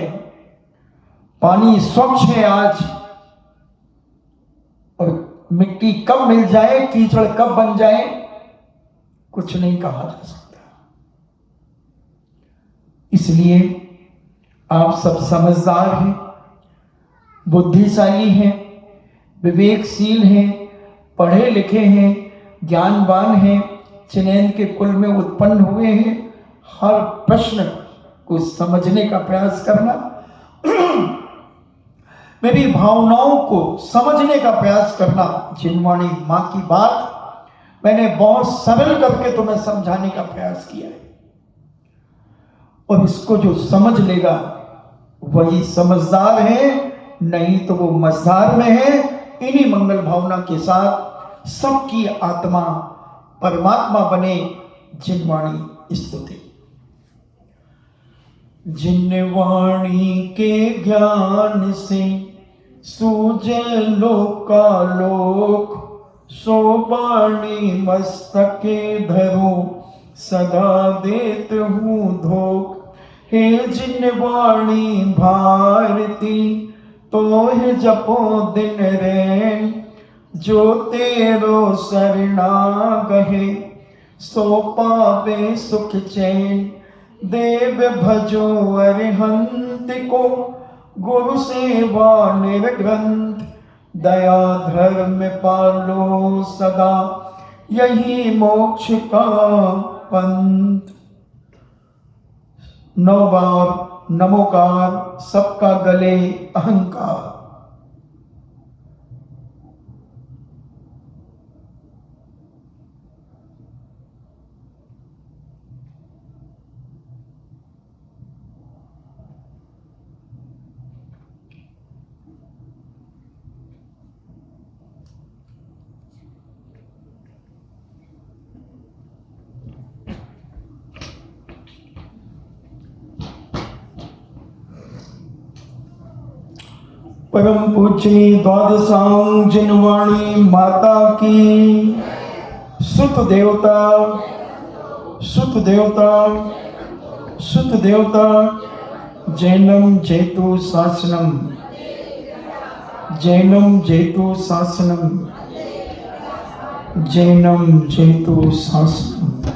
पानी स्वच्छ है आज, और मिट्टी कब मिल जाए, कीचड़ कब बन जाए, कुछ नहीं कहा जा सकता। इसलिए आप सब समझदार हैं, बुद्धिशाली हैं, विवेकशील हैं, पढ़े लिखे हैं, ज्ञानवान हैं, चिनैन के कुल में उत्पन्न हुए हैं। हर प्रश्न को समझने का प्रयास करना, मेरी भावनाओं को समझने का प्रयास करना। जिनवाणी माँ की बात मैंने बहुत सरल करके तुम्हें समझाने का प्रयास किया है, और इसको जो समझ लेगा वही समझदार है, नहीं तो वो मझधार में है। इन्हीं मंगल भावना के साथ सबकी आत्मा परमात्मा बने। जिनवाणी स्तुति। जिनवाणी के ज्ञान से सूझे लोकालोक, सो वाणी मस्तके धरो सदा देत हूँ धोख। हे जिनवाणी भारती तो है जपो दिन रैन, जो तेरो शरणा गहे सो पावे सुख चैन। देव भजो अरिहंत को गुरु सेवा निर्ग्रंथ, दया धर्म पालो सदा यही मोक्ष का पंथ। 9 बार नमोकार, सबका गले अहंकार। परम पूज्य द्वादशांग जिनवाणी माता की सुत देवता, सुत देवता, सुत देवता। जैनम जैतु शासनम, जैनम जैतु शासनम, जैनम जैतु शासनम।